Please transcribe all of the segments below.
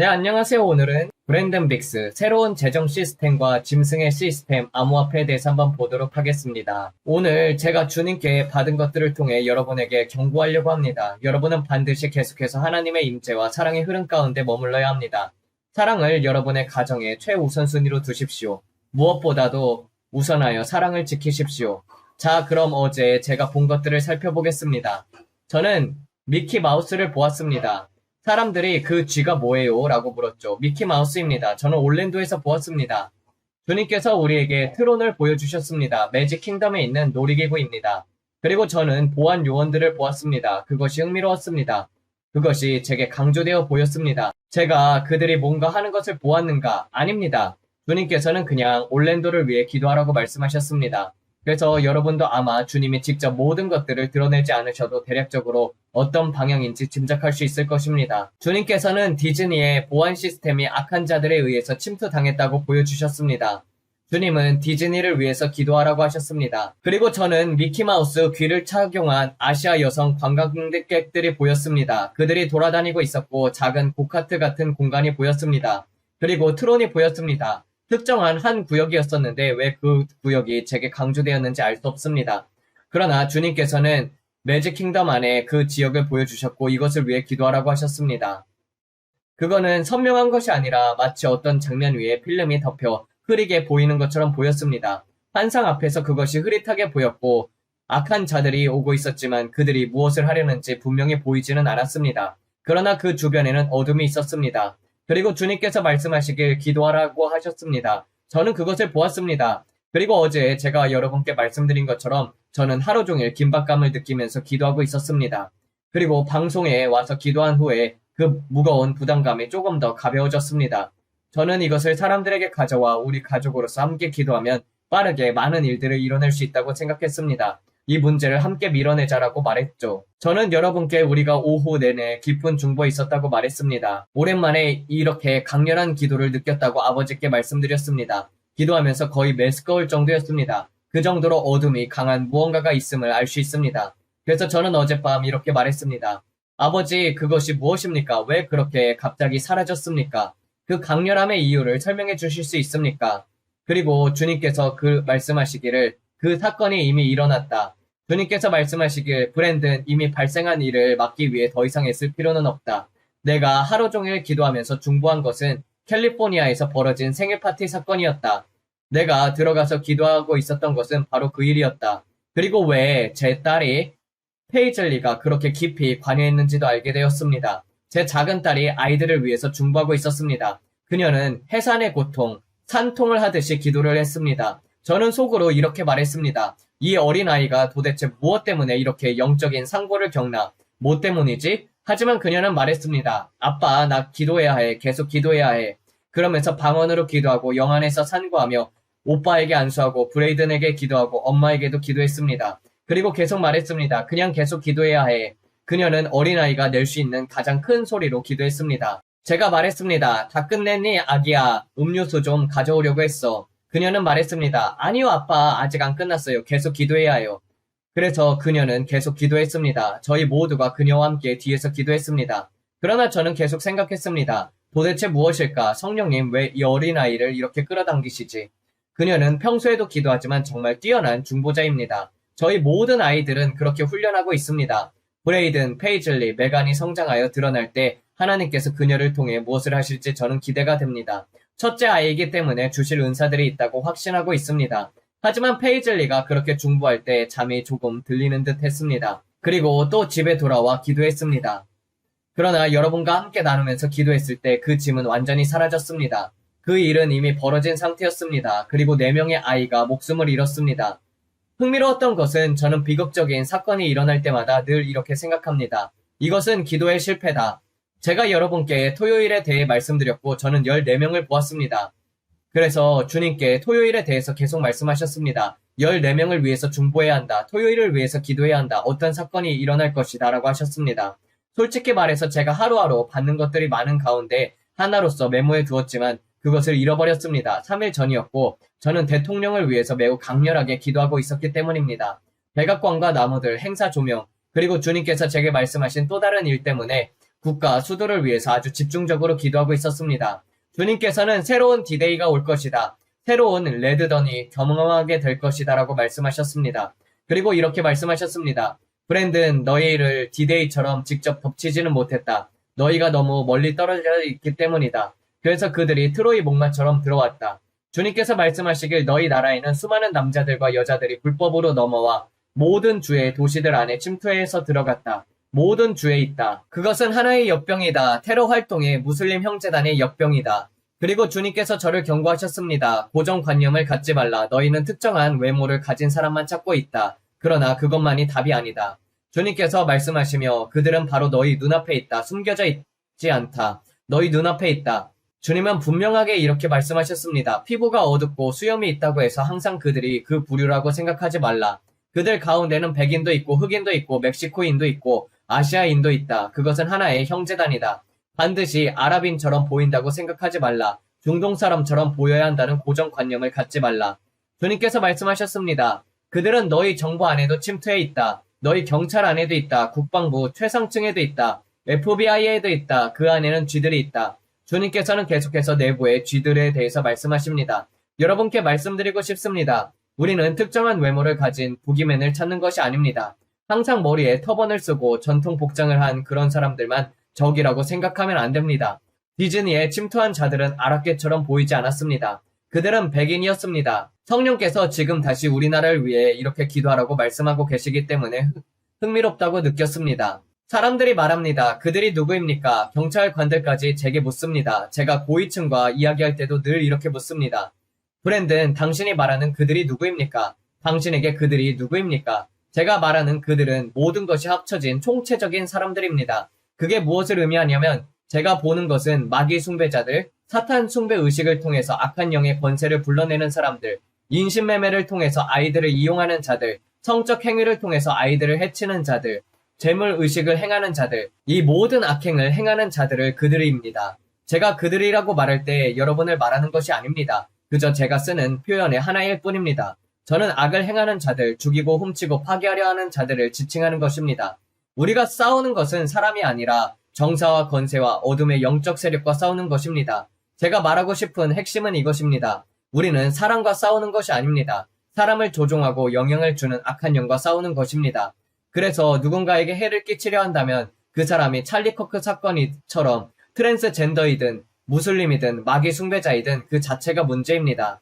네, 안녕하세요. 오늘은 브랜든 빅스 새로운 재정 시스템과 짐승의 시스템 암호화폐에 대해서 한번 보도록 하겠습니다. 오늘 제가 주님께 받은 것들을 통해 여러분에게 경고하려고 합니다. 여러분은 반드시 계속해서 하나님의 임재와 사랑의 흐름 가운데 머물러야 합니다. 사랑을 여러분의 가정에 최우선순위로 두십시오. 무엇보다도 우선하여 사랑을 지키십시오. 자, 그럼 어제 제가 본 것들을 살펴보겠습니다. 저는 미키 마우스를 보았습니다. 사람들이 그 쥐가 뭐예요? 라고 물었죠. 미키 마우스입니다. 저는 올랜도에서 보았습니다. 주님께서 우리에게 트론을 보여주셨습니다. 매직 킹덤에 있는 놀이기구입니다. 그리고 저는 보안 요원들을 보았습니다. 그것이 흥미로웠습니다. 그것이 제게 강조되어 보였습니다. 제가 그들이 뭔가 하는 것을 보았는가? 아닙니다. 주님께서는 그냥 올랜도를 위해 기도하라고 말씀하셨습니다. 그래서 여러분도 아마 주님이 직접 모든 것들을 드러내지 않으셔도 대략적으로 어떤 방향인지 짐작할 수 있을 것입니다. 주님께서는 디즈니의 보안 시스템이 악한 자들에 의해서 침투당했다고 보여주셨습니다. 주님은 디즈니를 위해서 기도하라고 하셨습니다. 그리고 저는 미키마우스 귀를 착용한 아시아 여성 관광객들이 보였습니다. 그들이 돌아다니고 있었고 작은 고카트 같은 공간이 보였습니다. 그리고 트론이 보였습니다. 특정한 한 구역이었었는데 왜 그 구역이 제게 강조되었는지 알 수 없습니다. 그러나 주님께서는 매직 킹덤 안에 그 지역을 보여주셨고 이것을 위해 기도하라고 하셨습니다. 그거는 선명한 것이 아니라 마치 어떤 장면 위에 필름이 덮여 흐리게 보이는 것처럼 보였습니다. 환상 앞에서 그것이 흐릿하게 보였고 악한 자들이 오고 있었지만 그들이 무엇을 하려는지 분명히 보이지는 않았습니다. 그러나 그 주변에는 어둠이 있었습니다. 그리고 주님께서 말씀하시길 기도하라고 하셨습니다. 저는 그것을 보았습니다. 그리고 어제 제가 여러분께 말씀드린 것처럼 저는 하루 종일 긴박감을 느끼면서 기도하고 있었습니다. 그리고 방송에 와서 기도한 후에 그 무거운 부담감이 조금 더 가벼워졌습니다. 저는 이것을 사람들에게 가져와 우리 가족으로서 함께 기도하면 빠르게 많은 일들을 이뤄낼 수 있다고 생각했습니다. 이 문제를 함께 밀어내자라고 말했죠. 저는 여러분께 우리가 오후 내내 깊은 중보에 있었다고 말했습니다. 오랜만에 이렇게 강렬한 기도를 느꼈다고 아버지께 말씀드렸습니다. 기도하면서 거의 메스꺼울 정도였습니다. 그 정도로 어둠이 강한 무언가가 있음을 알 수 있습니다. 그래서 저는 어젯밤 이렇게 말했습니다. 아버지, 그것이 무엇입니까? 왜 그렇게 갑자기 사라졌습니까? 그 강렬함의 이유를 설명해 주실 수 있습니까? 그리고 주님께서 말씀하시기를 그 사건이 이미 일어났다. 주님께서 말씀하시길 브랜든 이미 발생한 일을 막기 위해 더 이상 애쓸 필요는 없다. 내가 하루 종일 기도하면서 중보한 것은 캘리포니아에서 벌어진 생일 파티 사건이었다. 내가 들어가서 기도하고 있었던 것은 바로 그 일이었다. 그리고 왜 제 딸이 페이즐리가 그렇게 깊이 관여했는지도 알게 되었습니다. 제 작은 딸이 아이들을 위해서 중보하고 있었습니다. 그녀는 해산의 고통, 산통을 하듯이 기도를 했습니다. 저는 속으로 이렇게 말했습니다. 이 어린아이가 도대체 무엇 때문에 이렇게 영적인 상고를 겪나? 뭐 때문이지? 하지만 그녀는 말했습니다. 아빠, 나 기도해야 해. 계속 기도해야 해. 그러면서 방언으로 기도하고 영안에서 산구하며 오빠에게 안수하고 브레이든에게 기도하고 엄마에게도 기도했습니다. 그리고 계속 말했습니다. 그냥 계속 기도해야 해. 그녀는 어린아이가 낼 수 있는 가장 큰 소리로 기도했습니다. 제가 말했습니다. 다 끝냈니, 아기야? 음료수 좀 가져오려고 했어. 그녀는 말했습니다. 아니요, 아빠. 아직 안 끝났어요. 계속 기도해야 해요. 그래서 그녀는 계속 기도했습니다. 저희 모두가 그녀와 함께 뒤에서 기도했습니다. 그러나 저는 계속 생각했습니다. 도대체 무엇일까? 성령님, 왜 이 어린아이를 이렇게 끌어당기시지? 그녀는 평소에도 기도하지만 정말 뛰어난 중보자입니다. 저희 모든 아이들은 그렇게 훈련하고 있습니다. 브레이든, 페이즐리, 메간이 성장하여 드러날 때 하나님께서 그녀를 통해 무엇을 하실지 저는 기대가 됩니다. 첫째 아이이기 때문에 주실 은사들이 있다고 확신하고 있습니다. 하지만 페이즐리가 그렇게 중보할 때 잠이 조금 들리는 듯 했습니다. 그리고 또 집에 돌아와 기도했습니다. 그러나 여러분과 함께 나누면서 기도했을 때 그 짐은 완전히 사라졌습니다. 그 일은 이미 벌어진 상태였습니다. 그리고 4명의 아이가 목숨을 잃었습니다. 흥미로웠던 것은 저는 비극적인 사건이 일어날 때마다 늘 이렇게 생각합니다. 이것은 기도의 실패다. 제가 여러분께 토요일에 대해 말씀드렸고 저는 14명을 보았습니다. 그래서 주님께 토요일에 대해서 계속 말씀하셨습니다. 14명을 위해서 중보해야 한다. 토요일을 위해서 기도해야 한다. 어떤 사건이 일어날 것이다. 라고 하셨습니다. 솔직히 말해서 제가 하루하루 받는 것들이 많은 가운데 하나로서 메모해 두었지만 그것을 잃어버렸습니다. 3일 전이었고 저는 대통령을 위해서 매우 강렬하게 기도하고 있었기 때문입니다. 백악관과 나무들, 행사 조명, 그리고 주님께서 제게 말씀하신 또 다른 일 때문에 국가 수도를 위해서 아주 집중적으로 기도하고 있었습니다. 주님께서는 새로운 디데이가 올 것이다. 새로운 레드던이 경험하게 될 것이다 라고 말씀하셨습니다. 그리고 이렇게 말씀하셨습니다. 브랜든, 너희 일을 디데이처럼 직접 덮치지는 못했다. 너희가 너무 멀리 떨어져 있기 때문이다. 그래서 그들이 트로이 목마처럼 들어왔다. 주님께서 말씀하시길 너희 나라에는 수많은 남자들과 여자들이 불법으로 넘어와 모든 주의 도시들 안에 침투해서 들어갔다. 모든 주에 있다. 그것은 하나의 역병이다. 테러 활동의 무슬림 형제단의 역병이다. 그리고 주님께서 저를 경고하셨습니다. 고정관념을 갖지 말라. 너희는 특정한 외모를 가진 사람만 찾고 있다. 그러나 그것만이 답이 아니다. 주님께서 말씀하시며 그들은 바로 너희 눈앞에 있다. 숨겨져 있지 않다. 너희 눈앞에 있다. 주님은 분명하게 이렇게 말씀하셨습니다. 피부가 어둡고 수염이 있다고 해서 항상 그들이 그 부류라고 생각하지 말라. 그들 가운데는 백인도 있고 흑인도 있고 멕시코인도 있고 아시아인도 있다. 그것은 하나의 형제단이다. 반드시 아랍인처럼 보인다고 생각하지 말라. 중동 사람처럼 보여야 한다는 고정관념을 갖지 말라. 주님께서 말씀하셨습니다. 그들은 너희 정부 안에도 침투해 있다. 너희 경찰 안에도 있다. 국방부 최상층에도 있다. FBI에도 있다. 그 안에는 쥐들이 있다. 주님께서는 계속해서 내부의 쥐들에 대해서 말씀하십니다. 여러분께 말씀드리고 싶습니다. 우리는 특정한 외모를 가진 부기맨을 찾는 것이 아닙니다. 항상 머리에 터번을 쓰고 전통 복장을 한 그런 사람들만 적이라고 생각하면 안 됩니다. 디즈니에 침투한 자들은 아랍계처럼 보이지 않았습니다. 그들은 백인이었습니다. 성령께서 지금 다시 우리나라를 위해 이렇게 기도하라고 말씀하고 계시기 때문에 흥미롭다고 느꼈습니다. 사람들이 말합니다. 그들이 누구입니까? 경찰관들까지 제게 묻습니다. 제가 고위층과 이야기할 때도 늘 이렇게 묻습니다. 브랜든, 당신이 말하는 그들이 누구입니까? 당신에게 그들이 누구입니까? 제가 말하는 그들은 모든 것이 합쳐진 총체적인 사람들입니다. 그게 무엇을 의미하냐면 제가 보는 것은 마귀 숭배자들, 사탄 숭배 의식을 통해서 악한 영의 권세를 불러내는 사람들, 인신매매를 통해서 아이들을 이용하는 자들, 성적 행위를 통해서 아이들을 해치는 자들, 재물 의식을 행하는 자들, 이 모든 악행을 행하는 자들을 그들입니다. 제가 그들이라고 말할 때 여러분을 말하는 것이 아닙니다. 그저 제가 쓰는 표현의 하나일 뿐입니다. 저는 악을 행하는 자들, 죽이고 훔치고 파괴하려 하는 자들을 지칭하는 것입니다. 우리가 싸우는 것은 사람이 아니라 정사와 권세와 어둠의 영적 세력과 싸우는 것입니다. 제가 말하고 싶은 핵심은 이것입니다. 우리는 사람과 싸우는 것이 아닙니다. 사람을 조종하고 영향을 주는 악한 영과 싸우는 것입니다. 그래서 누군가에게 해를 끼치려 한다면 그 사람이 찰리 커크 사건처럼 트랜스젠더이든 무슬림이든 마귀 숭배자이든 그 자체가 문제입니다.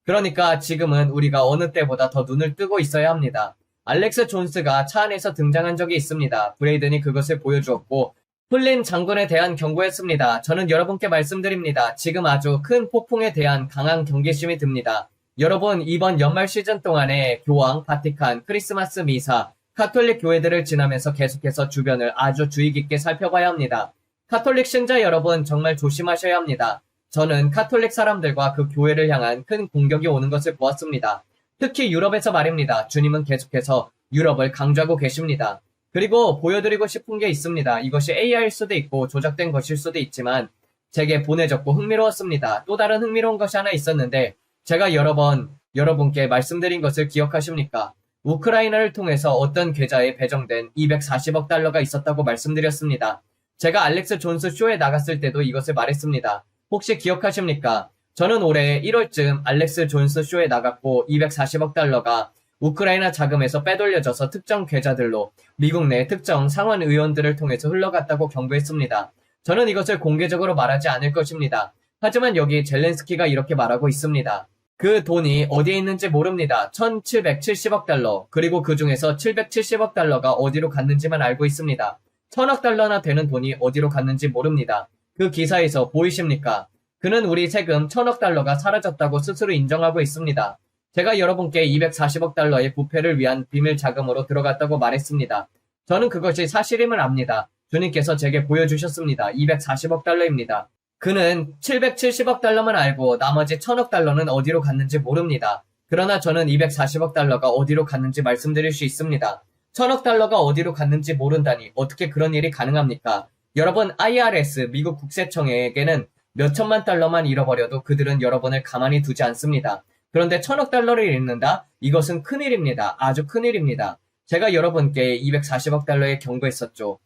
그러니까 지금은 우리가 어느 때보다 더 눈을 뜨고 있어야 합니다. 알렉스 존스가 차 안에서 등장한 적이 있습니다. 브레이든이 그것을 보여주었고 플린 장군에 대한 경고했습니다. 저는 여러분께 말씀드립니다. 지금 아주 큰 폭풍에 대한 강한 경계심이 듭니다. 여러분, 이번 연말 시즌 동안에 교황, 바티칸, 크리스마스 미사, 카톨릭 교회들을 지나면서 계속해서 주변을 아주 주의 깊게 살펴봐야 합니다. 카톨릭 신자 여러분 정말 조심하셔야 합니다. 저는 카톨릭 사람들과 그 교회를 향한 큰 공격이 오는 것을 보았습니다. 특히 유럽에서 말입니다. 주님은 계속해서 유럽을 강조하고 계십니다. 그리고 보여드리고 싶은 게 있습니다. 이것이 AI일 수도 있고 조작된 것일 수도 있지만 제게 보내졌고 흥미로웠습니다. 또 다른 흥미로운 것이 하나 있었는데 제가 여러 번 여러분께 말씀드린 것을 기억하십니까? 우크라이나를 통해서 어떤 계좌에 배정된 240억 달러가 있었다고 말씀드렸습니다. 제가 알렉스 존스 쇼에 나갔을 때도 이것을 말했습니다. 혹시 기억하십니까? 저는 올해 1월쯤 알렉스 존스 쇼에 나갔고 240억 달러가 우크라이나 자금에서 빼돌려져서 특정 계좌들로 미국 내 특정 상원 의원들을 통해서 흘러갔다고 경고했습니다. 저는 이것을 공개적으로 말하지 않을 것입니다. 하지만 여기 젤렌스키가 이렇게 말하고 있습니다. 그 돈이 어디에 있는지 모릅니다. 1770억 달러, 그리고 그 중에서 770억 달러가 어디로 갔는지만 알고 있습니다. 1000억 달러나 되는 돈이 어디로 갔는지 모릅니다. 그 기사에서 보이십니까? 그는 우리 세금 1000억 달러가 사라졌다고 스스로 인정하고 있습니다. 제가 여러분께 240억 달러의 부패를 위한 비밀 자금으로 들어갔다고 말했습니다. 저는 그것이 사실임을 압니다. 주님께서 제게 보여주셨습니다. 240억 달러입니다. 그는 770억 달러만 알고 나머지 1000억 달러는 어디로 갔는지 모릅니다. 그러나 저는 240억 달러가 어디로 갔는지 말씀드릴 수 있습니다. 1000억 달러가 어디로 갔는지 모른다니 어떻게 그런 일이 가능합니까? 여러분, IRS, 미국 국세청에게는 몇 천만 달러만 잃어버려도 그들은 여러분을 가만히 두지 않습니다. 그런데 1000억 달러를 잃는다? 이것은 큰일입니다. 아주 큰일입니다. 제가 여러분께 240억 달러에 경고했었죠.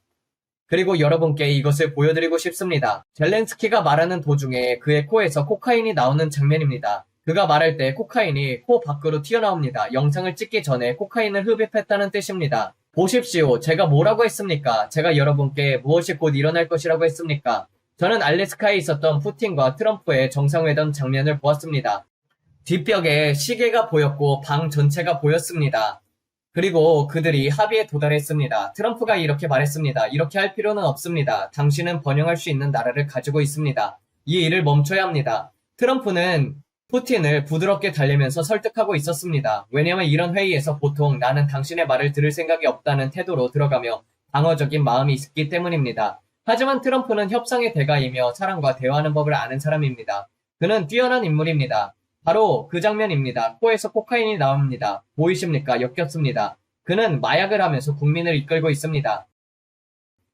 그리고 여러분께 이것을 보여드리고 싶습니다. 젤렌스키가 말하는 도중에 그의 코에서 코카인이 나오는 장면입니다. 그가 말할 때 코카인이 코 밖으로 튀어나옵니다. 영상을 찍기 전에 코카인을 흡입했다는 뜻입니다. 보십시오. 제가 뭐라고 했습니까? 제가 여러분께 무엇이 곧 일어날 것이라고 했습니까? 저는 알래스카에 있었던 푸틴과 트럼프의 정상회담 장면을 보았습니다. 뒷벽에 시계가 보였고 방 전체가 보였습니다. 그리고 그들이 합의에 도달했습니다. 트럼프가 이렇게 말했습니다. 이렇게 할 필요는 없습니다. 당신은 번영할 수 있는 나라를 가지고 있습니다. 이 일을 멈춰야 합니다. 트럼프는 푸틴을 부드럽게 달래면서 설득하고 있었습니다. 왜냐하면 이런 회의에서 보통 나는 당신의 말을 들을 생각이 없다는 태도로 들어가며 방어적인 마음이 있기 때문입니다. 하지만 트럼프는 협상의 대가이며 사람과 대화하는 법을 아는 사람입니다. 그는 뛰어난 인물입니다. 바로 그 장면입니다. 코에서 코카인이 나옵니다. 보이십니까? 역겹습니다. 그는 마약을 하면서 국민을 이끌고 있습니다.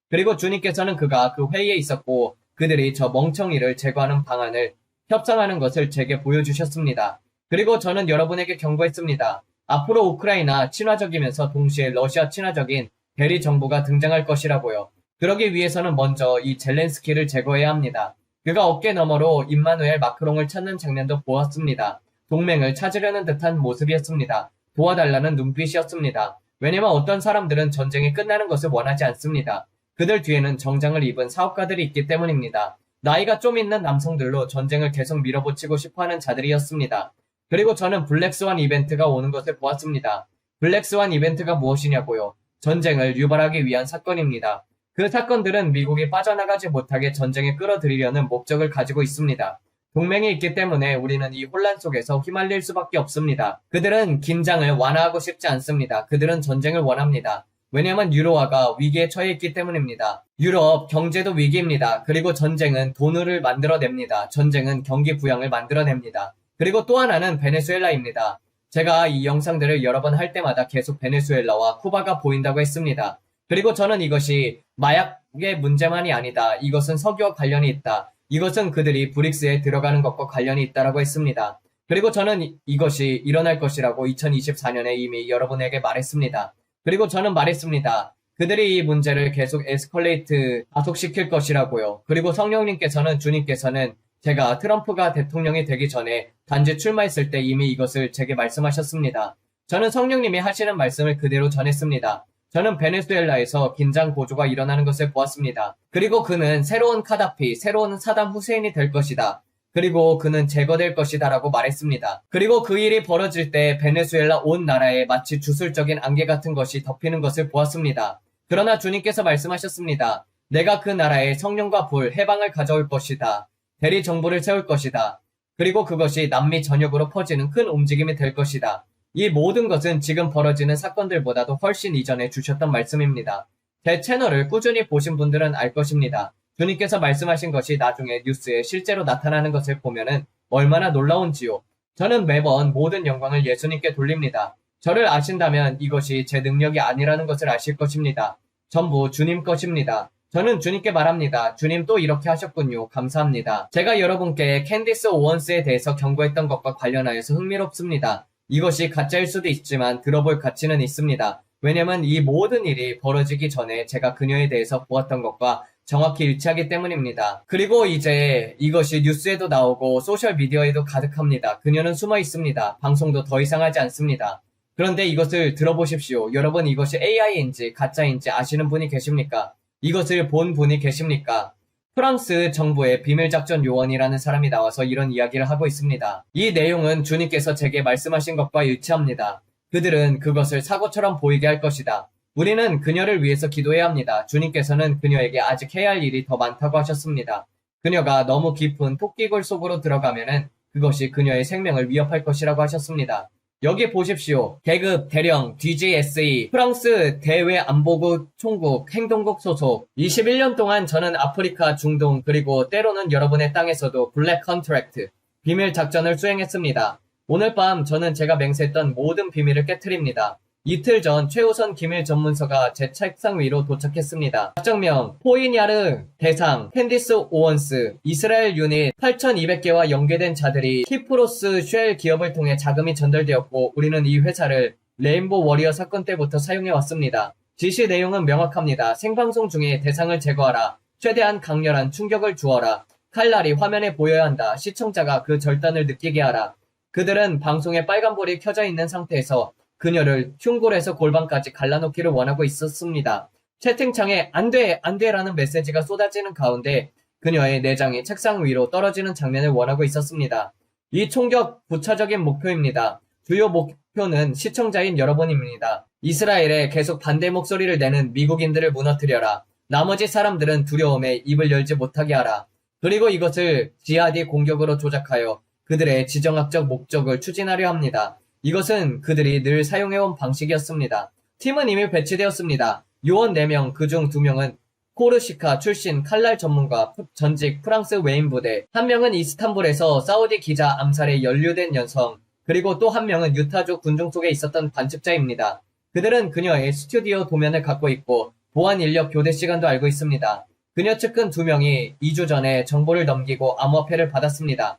그리고 주님께서는 그가 그 회의에 있었고 그들이 저 멍청이를 제거하는 방안을 협상하는 것을 제게 보여주셨습니다. 그리고 저는 여러분에게 경고했습니다. 앞으로 우크라이나 친화적이면서 동시에 러시아 친화적인 대리 정부가 등장할 것이라고요. 그러기 위해서는 먼저 이 젤렌스키를 제거해야 합니다. 그가 어깨 너머로 임마누엘 마크롱을 찾는 장면도 보았습니다. 동맹을 찾으려는 듯한 모습이었습니다. 도와달라는 눈빛이었습니다. 왜냐면 어떤 사람들은 전쟁이 끝나는 것을 원하지 않습니다. 그들 뒤에는 정장을 입은 사업가들이 있기 때문입니다. 나이가 좀 있는 남성들로 전쟁을 계속 밀어붙이고 싶어하는 자들이었습니다. 그리고 저는 블랙스완 이벤트가 오는 것을 보았습니다. 블랙스완 이벤트가 무엇이냐고요? 전쟁을 유발하기 위한 사건입니다. 그 사건들은 미국이 빠져나가지 못하게 전쟁에 끌어들이려는 목적을 가지고 있습니다. 동맹이 있기 때문에 우리는 이 혼란 속에서 휘말릴 수밖에 없습니다. 그들은 긴장을 완화하고 싶지 않습니다. 그들은 전쟁을 원합니다. 왜냐하면 유로화가 위기에 처해 있기 때문입니다. 유럽 경제도 위기입니다. 그리고 전쟁은 돈을 만들어냅니다. 전쟁은 경기 부양을 만들어냅니다. 그리고 또 하나는 베네수엘라입니다. 제가 이 영상들을 여러 번 할 때마다 계속 베네수엘라와 쿠바가 보인다고 했습니다. 그리고 저는 이것이 마약의 문제만이 아니다. 이것은 석유와 관련이 있다. 이것은 그들이 브릭스에 들어가는 것과 관련이 있다라고 했습니다. 그리고 저는 이것이 일어날 것이라고 2024년에 이미 여러분에게 말했습니다. 그리고 저는 말했습니다. 그들이 이 문제를 계속 에스컬레이트 가속시킬 것이라고요. 그리고 성령님께서는 주님께서는 제가 트럼프가 대통령이 되기 전에 단지 출마했을 때 이미 이것을 제게 말씀하셨습니다. 저는 성령님이 하시는 말씀을 그대로 전했습니다. 저는 베네수엘라에서 긴장 고조가 일어나는 것을 보았습니다. 그리고 그는 새로운 카다피, 새로운 사담 후세인이 될 것이다. 그리고 그는 제거될 것이다 라고 말했습니다. 그리고 그 일이 벌어질 때 베네수엘라 온 나라에 마치 주술적인 안개 같은 것이 덮이는 것을 보았습니다. 그러나 주님께서 말씀하셨습니다. 내가 그 나라에 성령과 불, 해방을 가져올 것이다. 대리 정부를 세울 것이다. 그리고 그것이 남미 전역으로 퍼지는 큰 움직임이 될 것이다. 이 모든 것은 지금 벌어지는 사건들보다도 훨씬 이전에 주셨던 말씀입니다. 제 채널을 꾸준히 보신 분들은 알 것입니다. 주님께서 말씀하신 것이 나중에 뉴스에 실제로 나타나는 것을 보면은 얼마나 놀라운지요. 저는 매번 모든 영광을 예수님께 돌립니다. 저를 아신다면 이것이 제 능력이 아니라는 것을 아실 것입니다. 전부 주님 것입니다. 저는 주님께 말합니다. 주님 또 이렇게 하셨군요. 감사합니다. 제가 여러분께 캔디스 오원스에 대해서 경고했던 것과 관련하여서 흥미롭습니다. 이것이 가짜일 수도 있지만 들어볼 가치는 있습니다. 왜냐면 이 모든 일이 벌어지기 전에 제가 그녀에 대해서 보았던 것과 정확히 일치하기 때문입니다. 그리고 이제 이것이 뉴스에도 나오고 소셜미디어에도 가득합니다. 그녀는 숨어 있습니다. 방송도 더 이상 하지 않습니다. 그런데 이것을 들어보십시오. 여러분 이것이 AI인지 가짜인지 아시는 분이 계십니까? 이것을 본 분이 계십니까? 프랑스 정부의 비밀작전 요원이라는 사람이 나와서 이런 이야기를 하고 있습니다. 이 내용은 주님께서 제게 말씀하신 것과 일치합니다. 그들은 그것을 사고처럼 보이게 할 것이다. 우리는 그녀를 위해서 기도해야 합니다. 주님께서는 그녀에게 아직 해야 할 일이 더 많다고 하셨습니다. 그녀가 너무 깊은 토끼굴 속으로 들어가면은 그것이 그녀의 생명을 위협할 것이라고 하셨습니다. 여기 보십시오. 계급, 대령, DGSE, 프랑스 대외안보국 총국, 행동국 소속. 21년 동안 저는 아프리카, 중동, 그리고 때로는 여러분의 땅에서도 블랙 컨트랙트, 비밀 작전을 수행했습니다. 오늘 밤 저는 제가 맹세했던 모든 비밀을 깨트립니다. 이틀 전 최우선 기밀 전문서가 제 책상 위로 도착했습니다. 작정명, 포이냐르, 대상, 캔디스 오원스, 이스라엘 유닛 8,200개와 연계된 자들이 키프로스 쉘 기업을 통해 자금이 전달되었고 우리는 이 회사를 레인보 워리어 사건 때부터 사용해왔습니다. 지시 내용은 명확합니다. 생방송 중에 대상을 제거하라. 최대한 강렬한 충격을 주어라. 칼날이 화면에 보여야 한다. 시청자가 그 절단을 느끼게 하라. 그들은 방송에 빨간불이 켜져 있는 상태에서 그녀를 흉골에서 골반까지 갈라놓기를 원하고 있었습니다. 채팅창에 안 돼, 안 돼라는 메시지가 쏟아지는 가운데 그녀의 내장이 책상 위로 떨어지는 장면을 원하고 있었습니다. 이 총격 부차적인 목표입니다. 주요 목표는 시청자인 여러분입니다. 이스라엘에 계속 반대 목소리를 내는 미국인들을 무너뜨려라. 나머지 사람들은 두려움에 입을 열지 못하게 하라. 그리고 이것을 지하디 공격으로 조작하여 그들의 지정학적 목적을 추진하려 합니다. 이것은 그들이 늘 사용해온 방식이었습니다. 팀은 이미 배치되었습니다. 요원 4명, 그중 2명은 코르시카 출신 칼날 전문가 전직 프랑스 외인 부대, 1명은 이스탄불에서 사우디 기자 암살에 연루된 여성, 그리고 또 1명은 유타주 군중 속에 있었던 관측자입니다. 그들은 그녀의 스튜디오 도면을 갖고 있고 보안 인력 교대 시간도 알고 있습니다. 그녀 측근 2명이 2주 전에 정보를 넘기고 암호화폐를 받았습니다.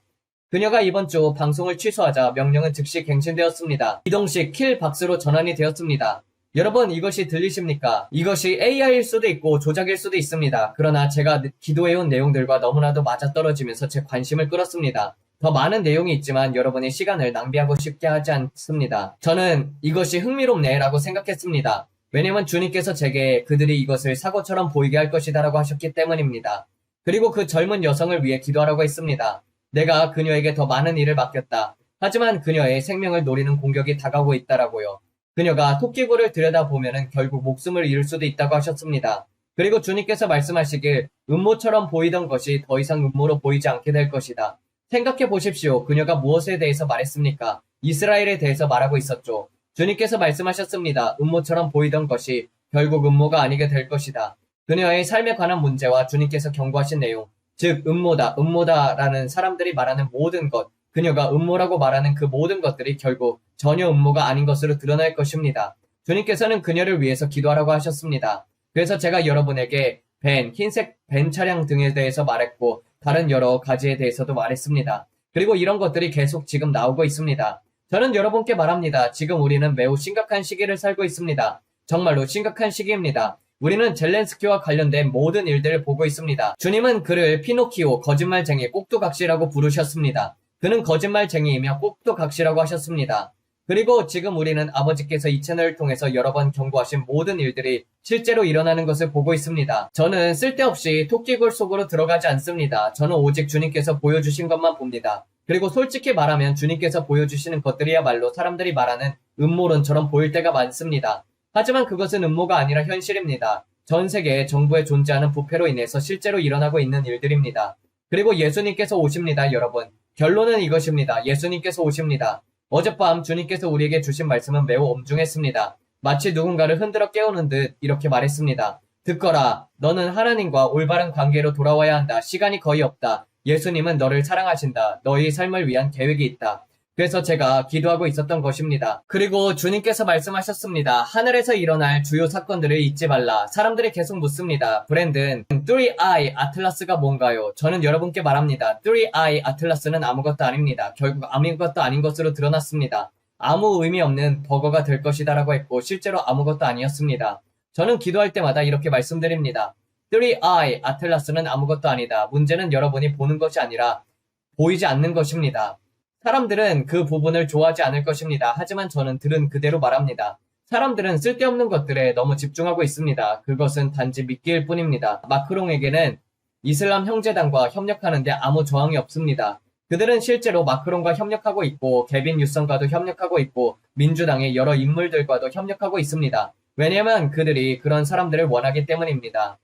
그녀가 이번 주 방송을 취소하자 명령은 즉시 갱신되었습니다. 이동식 킬 박스로 전환이 되었습니다. 여러분, 이것이 들리십니까? 이것이 AI일 수도 있고 조작일 수도 있습니다. 그러나 제가 기도해온 내용들과 너무나도 맞아떨어지면서 제 관심을 끌었습니다. 더 많은 내용이 있지만 여러분의 시간을 낭비하고 싶게 하지 않습니다. 저는 이것이 흥미롭네 라고 생각했습니다. 왜냐면 주님께서 제게 그들이 이것을 사고처럼 보이게 할 것이다 라고 하셨기 때문입니다. 그리고 그 젊은 여성을 위해 기도하라고 했습니다. 내가 그녀에게 더 많은 일을 맡겼다. 하지만 그녀의 생명을 노리는 공격이 다가오고 있다라고요. 그녀가 토끼굴을 들여다보면 결국 목숨을 잃을 수도 있다고 하셨습니다. 그리고 주님께서 말씀하시길 음모처럼 보이던 것이 더 이상 음모로 보이지 않게 될 것이다. 생각해 보십시오. 그녀가 무엇에 대해서 말했습니까? 이스라엘에 대해서 말하고 있었죠. 주님께서 말씀하셨습니다. 음모처럼 보이던 것이 결국 음모가 아니게 될 것이다. 그녀의 삶에 관한 문제와 주님께서 경고하신 내용, 즉 음모다라는 사람들이 말하는 모든 것, 그녀가 음모라고 말하는 그 모든 것들이 결국 전혀 음모가 아닌 것으로 드러날 것입니다. 주님께서는 그녀를 위해서 기도하라고 하셨습니다. 그래서 제가 여러분에게 흰색 벤 차량 등에 대해서 말했고 다른 여러 가지에 대해서도 말했습니다. 그리고 이런 것들이 계속 지금 나오고 있습니다. 저는 여러분께 말합니다. 지금 우리는 매우 심각한 시기를 살고 있습니다. 정말로 심각한 시기입니다. 우리는 젤렌스키와 관련된 모든 일들을 보고 있습니다. 주님은 그를 피노키오, 거짓말쟁이, 꼭두각시라고 부르셨습니다. 그는 거짓말쟁이이며 꼭두각시라고 하셨습니다. 그리고 지금 우리는 아버지께서 이 채널을 통해서 여러 번 경고하신 모든 일들이 실제로 일어나는 것을 보고 있습니다. 저는 쓸데없이 토끼굴 속으로 들어가지 않습니다. 저는 오직 주님께서 보여주신 것만 봅니다. 그리고 솔직히 말하면 주님께서 보여주시는 것들이야말로 사람들이 말하는 음모론처럼 보일 때가 많습니다. 하지만 그것은 음모가 아니라 현실입니다. 전 세계에 정부에 존재하는 부패로 인해서 실제로 일어나고 있는 일들입니다. 그리고 예수님께서 오십니다, 여러분. 결론은 이것입니다. 예수님께서 오십니다. 어젯밤 주님께서 우리에게 주신 말씀은 매우 엄중했습니다. 마치 누군가를 흔들어 깨우는 듯 이렇게 말했습니다. 듣거라. 너는 하나님과 올바른 관계로 돌아와야 한다. 시간이 거의 없다. 예수님은 너를 사랑하신다. 너의 삶을 위한 계획이 있다. 그래서 제가 기도하고 있었던 것입니다. 그리고 주님께서 말씀하셨습니다. 하늘에서 일어날 주요 사건들을 잊지 말라. 사람들이 계속 묻습니다. 브랜든, 3i 아틀라스가 뭔가요? 저는 여러분께 말합니다. 3i 아틀라스는 아무것도 아닙니다. 결국 아무것도 아닌 것으로 드러났습니다. 아무 의미 없는 버거가 될 것이다 라고 했고 실제로 아무것도 아니었습니다. 저는 기도할 때마다 이렇게 말씀드립니다. 3i 아틀라스는 아무것도 아니다. 문제는 여러분이 보는 것이 아니라 보이지 않는 것입니다. 사람들은 그 부분을 좋아하지 않을 것입니다. 하지만 저는 들은 그대로 말합니다. 사람들은 쓸데없는 것들에 너무 집중하고 있습니다. 그것은 단지 미끼일 뿐입니다. 마크롱에게는 이슬람 형제당과 협력하는데 아무 저항이 없습니다. 그들은 실제로 마크롱과 협력하고 있고 개빈 유선과도 협력하고 있고 민주당의 여러 인물들과도 협력하고 있습니다. 왜냐하면 그들이 그런 사람들을 원하기 때문입니다.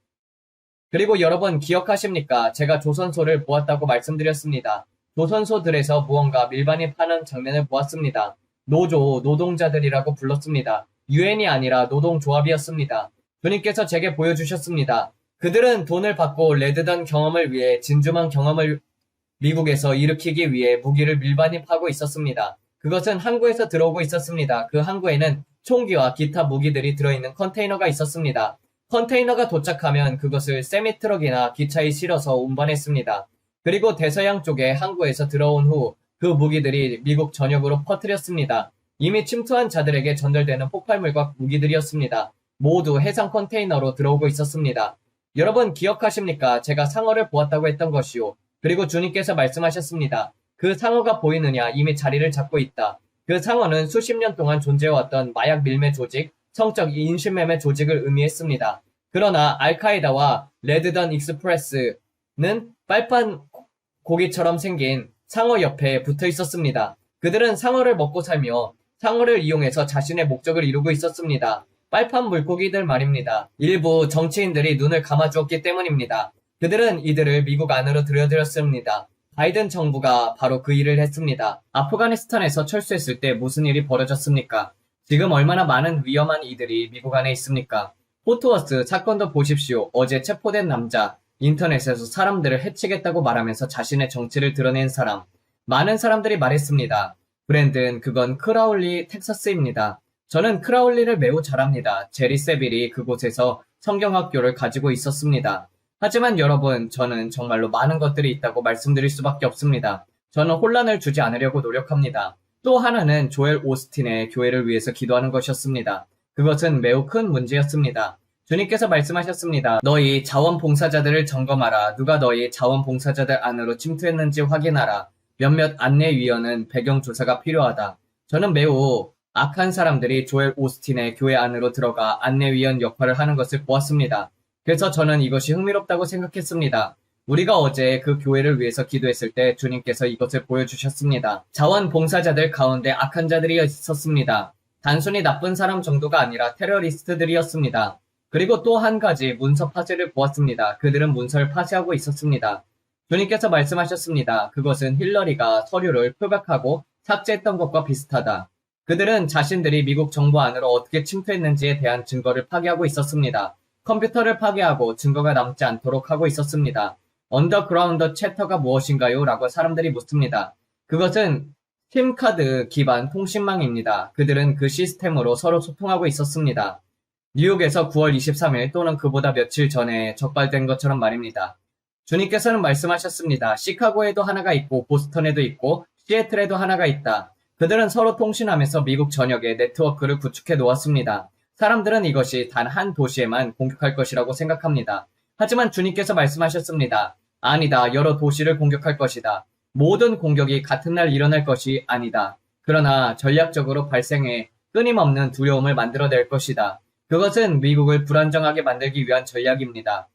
그리고 여러분 기억하십니까? 제가 조선소를 보았다고 말씀드렸습니다. 조선소들에서 무언가 밀반이 파는 장면을 보았습니다. 노동자들이라고 불렀습니다. 유엔이 아니라 노동조합이었습니다. 주님께서 제게 보여주셨습니다. 그들은 돈을 받고 레드던 경험을 위해 진주만 경험을 미국에서 일으키기 위해 무기를 밀반입하고 있었습니다. 그것은 항구에서 들어오고 있었습니다. 그 항구에는 총기와 기타 무기들이 들어있는 컨테이너가 있었습니다. 컨테이너가 도착하면 그것을 세미트럭이나 기차에 실어서 운반했습니다. 그리고 대서양 쪽에 항구에서 들어온 후 그 무기들이 미국 전역으로 퍼뜨렸습니다. 이미 침투한 자들에게 전달되는 폭발물과 무기들이었습니다. 모두 해상 컨테이너로 들어오고 있었습니다. 여러분 기억하십니까? 제가 상어를 보았다고 했던 것이요. 그리고 주님께서 말씀하셨습니다. 그 상어가 보이느냐? 이미 자리를 잡고 있다. 그 상어는 수십 년 동안 존재해왔던 마약 밀매 조직, 성적 인신매매 조직을 의미했습니다. 그러나 알카에다와 레드던 익스프레스는 빨판 고기처럼 생긴 상어 옆에 붙어 있었습니다. 그들은 상어를 먹고 살며 상어를 이용해서 자신의 목적을 이루고 있었습니다. 빨판 물고기들 말입니다. 일부 정치인들이 눈을 감아주었기 때문입니다. 그들은 이들을 미국 안으로 들여들였습니다. 바이든 정부가 바로 그 일을 했습니다. 아프가니스탄에서 철수했을 때 무슨 일이 벌어졌습니까? 지금 얼마나 많은 위험한 이들이 미국 안에 있습니까? 포트워스 사건도 보십시오. 어제 체포된 남자, 인터넷에서 사람들을 해치겠다고 말하면서 자신의 정체를 드러낸 사람. 많은 사람들이 말했습니다. 브랜든, 그건 크라울리, 텍사스입니다. 저는 크라울리를 매우 잘 압니다. 제리 세빌이 그곳에서 성경학교를 가지고 있었습니다. 하지만 여러분, 저는 정말로 많은 것들이 있다고 말씀드릴 수밖에 없습니다. 저는 혼란을 주지 않으려고 노력합니다. 또 하나는 조엘 오스틴의 교회를 위해서 기도하는 것이었습니다. 그것은 매우 큰 문제였습니다. 주님께서 말씀하셨습니다. 너희 자원봉사자들을 점검하라. 누가 너희 자원봉사자들 안으로 침투했는지 확인하라. 몇몇 안내위원은 배경조사가 필요하다. 저는 매우 악한 사람들이 조엘 오스틴의 교회 안으로 들어가 안내위원 역할을 하는 것을 보았습니다. 그래서 저는 이것이 흥미롭다고 생각했습니다. 우리가 어제 그 교회를 위해서 기도했을 때 주님께서 이것을 보여주셨습니다. 자원봉사자들 가운데 악한 자들이 있었습니다. 단순히 나쁜 사람 정도가 아니라 테러리스트들이었습니다. 그리고 또 한 가지 문서 파쇄를 보았습니다. 그들은 문서를 파쇄하고 있었습니다. 주님께서 말씀하셨습니다. 그것은 힐러리가 서류를 표백하고 삭제했던 것과 비슷하다. 그들은 자신들이 미국 정부 안으로 어떻게 침투했는지에 대한 증거를 파괴하고 있었습니다. 컴퓨터를 파괴하고 증거가 남지 않도록 하고 있었습니다. 언더그라운드 채터가 무엇인가요? 라고 사람들이 묻습니다. 그것은 심카드 기반 통신망입니다. 그들은 그 시스템으로 서로 소통하고 있었습니다. 뉴욕에서 9월 23일 또는 그보다 며칠 전에 적발된 것처럼 말입니다. 주님께서는 말씀하셨습니다. 시카고에도 하나가 있고 보스턴에도 있고 시애틀에도 하나가 있다. 그들은 서로 통신하면서 미국 전역에 네트워크를 구축해 놓았습니다. 사람들은 이것이 단 한 도시에만 공격할 것이라고 생각합니다. 하지만 주님께서 말씀하셨습니다. 아니다. 여러 도시를 공격할 것이다. 모든 공격이 같은 날 일어날 것이 아니다. 그러나 전략적으로 발생해 끊임없는 두려움을 만들어낼 것이다. 그것은 미국을 불안정하게 만들기 위한 전략입니다.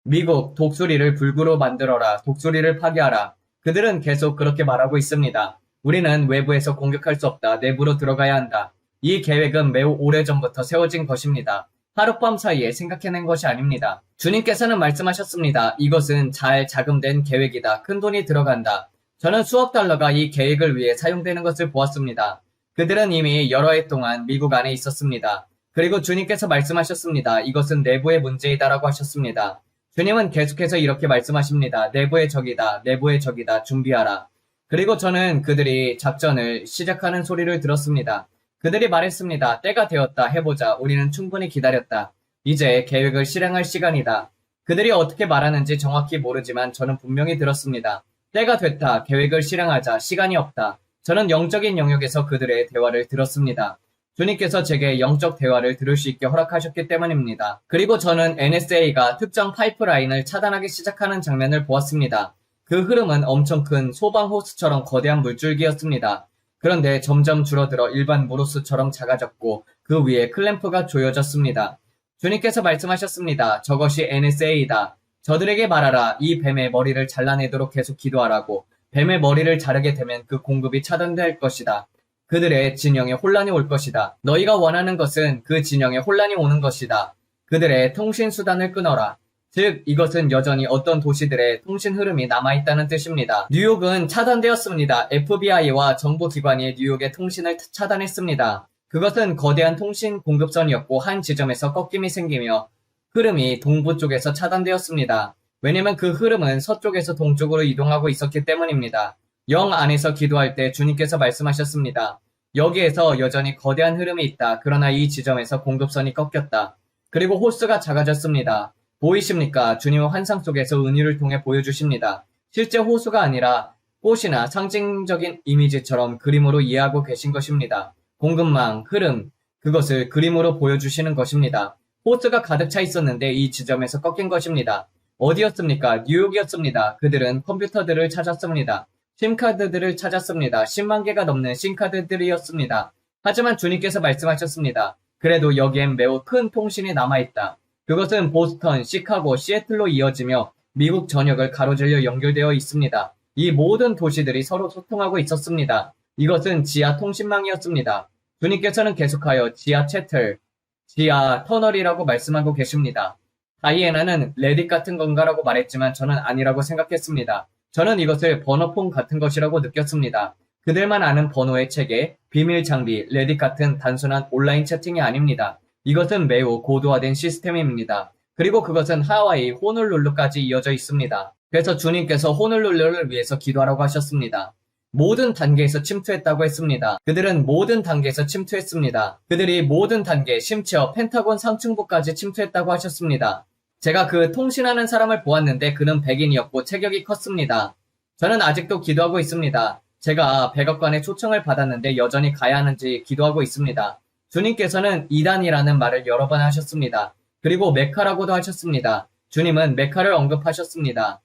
미국, 독수리를 불구로 만들어라. 독수리를 파괴하라. 그들은 계속 그렇게 말하고 있습니다. 우리는 외부에서 공격할 수 없다. 내부로 들어가야 한다. 이 계획은 매우 오래전부터 세워진 것입니다. 하룻밤 사이에 생각해낸 것이 아닙니다. 주님께서는 말씀하셨습니다. 이것은 잘 자금된 계획이다. 큰 돈이 들어간다. 저는 수억 달러가 이 계획을 위해 사용되는 것을 보았습니다. 그들은 이미 여러 해 동안 미국 안에 있었습니다. 그리고 주님께서 말씀하셨습니다. 이것은 내부의 문제이다라고 하셨습니다. 주님은 계속해서 이렇게 말씀하십니다. 내부의 적이다. 내부의 적이다. 준비하라. 그리고 저는 그들이 작전을 시작하는 소리를 들었습니다. 그들이 말했습니다. 때가 되었다. 해보자. 우리는 충분히 기다렸다. 이제 계획을 실행할 시간이다. 그들이 어떻게 말하는지 정확히 모르지만 저는 분명히 들었습니다. 때가 됐다. 계획을 실행하자. 시간이 없다. 저는 영적인 영역에서 그들의 대화를 들었습니다. 주님께서 제게 영적 대화를 들을 수 있게 허락하셨기 때문입니다. 그리고 저는 NSA가 특정 파이프라인을 차단하기 시작하는 장면을 보았습니다. 그 흐름은 엄청 큰 소방 호스처럼 거대한 물줄기였습니다. 그런데 점점 줄어들어 일반 무로스처럼 작아졌고 그 위에 클램프가 조여졌습니다. 주님께서 말씀하셨습니다. 저것이 NSA이다. 저들에게 말하라. 이 뱀의 머리를 잘라내도록 계속 기도하라고. 뱀의 머리를 자르게 되면 그 공급이 차단될 것이다. 그들의 진영에 혼란이 올 것이다. 너희가 원하는 것은 그 진영에 혼란이 오는 것이다. 그들의 통신 수단을 끊어라. 즉 이것은 여전히 어떤 도시들의 통신 흐름이 남아있다는 뜻입니다. 뉴욕은 차단되었습니다. FBI와 정보기관이 뉴욕의 통신을 차단했습니다. 그것은 거대한 통신 공급선이었고 한 지점에서 꺾임이 생기며 흐름이 동부 쪽에서 차단되었습니다. 왜냐면 그 흐름은 서쪽에서 동쪽으로 이동하고 있었기 때문입니다. 영 안에서 기도할 때 주님께서 말씀하셨습니다. 여기에서 여전히 거대한 흐름이 있다. 그러나 이 지점에서 공급선이 꺾였다. 그리고 호스가 작아졌습니다. 보이십니까? 주님은 환상 속에서 은유를 통해 보여주십니다. 실제 호수가 아니라 꽃이나 상징적인 이미지처럼 그림으로 이해하고 계신 것입니다. 공급망, 흐름, 그것을 그림으로 보여주시는 것입니다. 호스가 가득 차 있었는데 이 지점에서 꺾인 것입니다. 어디였습니까? 뉴욕이었습니다. 그들은 컴퓨터들을 찾았습니다. 심카드들을 찾았습니다. 10만 개가 넘는 심카드들이었습니다. 하지만 주님께서 말씀하셨습니다. 그래도 여기엔 매우 큰 통신이 남아있다. 그것은 보스턴, 시카고, 시애틀로 이어지며 미국 전역을 가로질러 연결되어 있습니다. 이 모든 도시들이 서로 소통하고 있었습니다. 이것은 지하 통신망이었습니다. 주님께서는 계속하여 지하 채틀, 지하 터널이라고 말씀하고 계십니다. 다이애나는 레딧 같은 건가라고 말했지만 저는 아니라고 생각했습니다. 저는 이것을 번호폰 같은 것이라고 느꼈습니다. 그들만 아는 번호의 체계, 비밀 장비, 레딧 같은 단순한 온라인 채팅이 아닙니다. 이것은 매우 고도화된 시스템입니다. 그리고 그것은 하와이 호놀룰루까지 이어져 있습니다. 그래서 주님께서 호놀룰루를 위해서 기도하라고 하셨습니다. 모든 단계에서 침투했다고 했습니다. 그들은 모든 단계에서 침투했습니다. 그들이 모든 단계, 심지어 펜타곤 상층부까지 침투했다고 하셨습니다. 제가 그 통신하는 사람을 보았는데 그는 백인이었고 체격이 컸습니다. 저는 아직도 기도하고 있습니다. 제가 백악관에 초청을 받았는데 여전히 가야 하는지 기도하고 있습니다. 주님께서는 이단이라는 말을 여러 번 하셨습니다. 그리고 메카라고도 하셨습니다. 주님은 메카를 언급하셨습니다.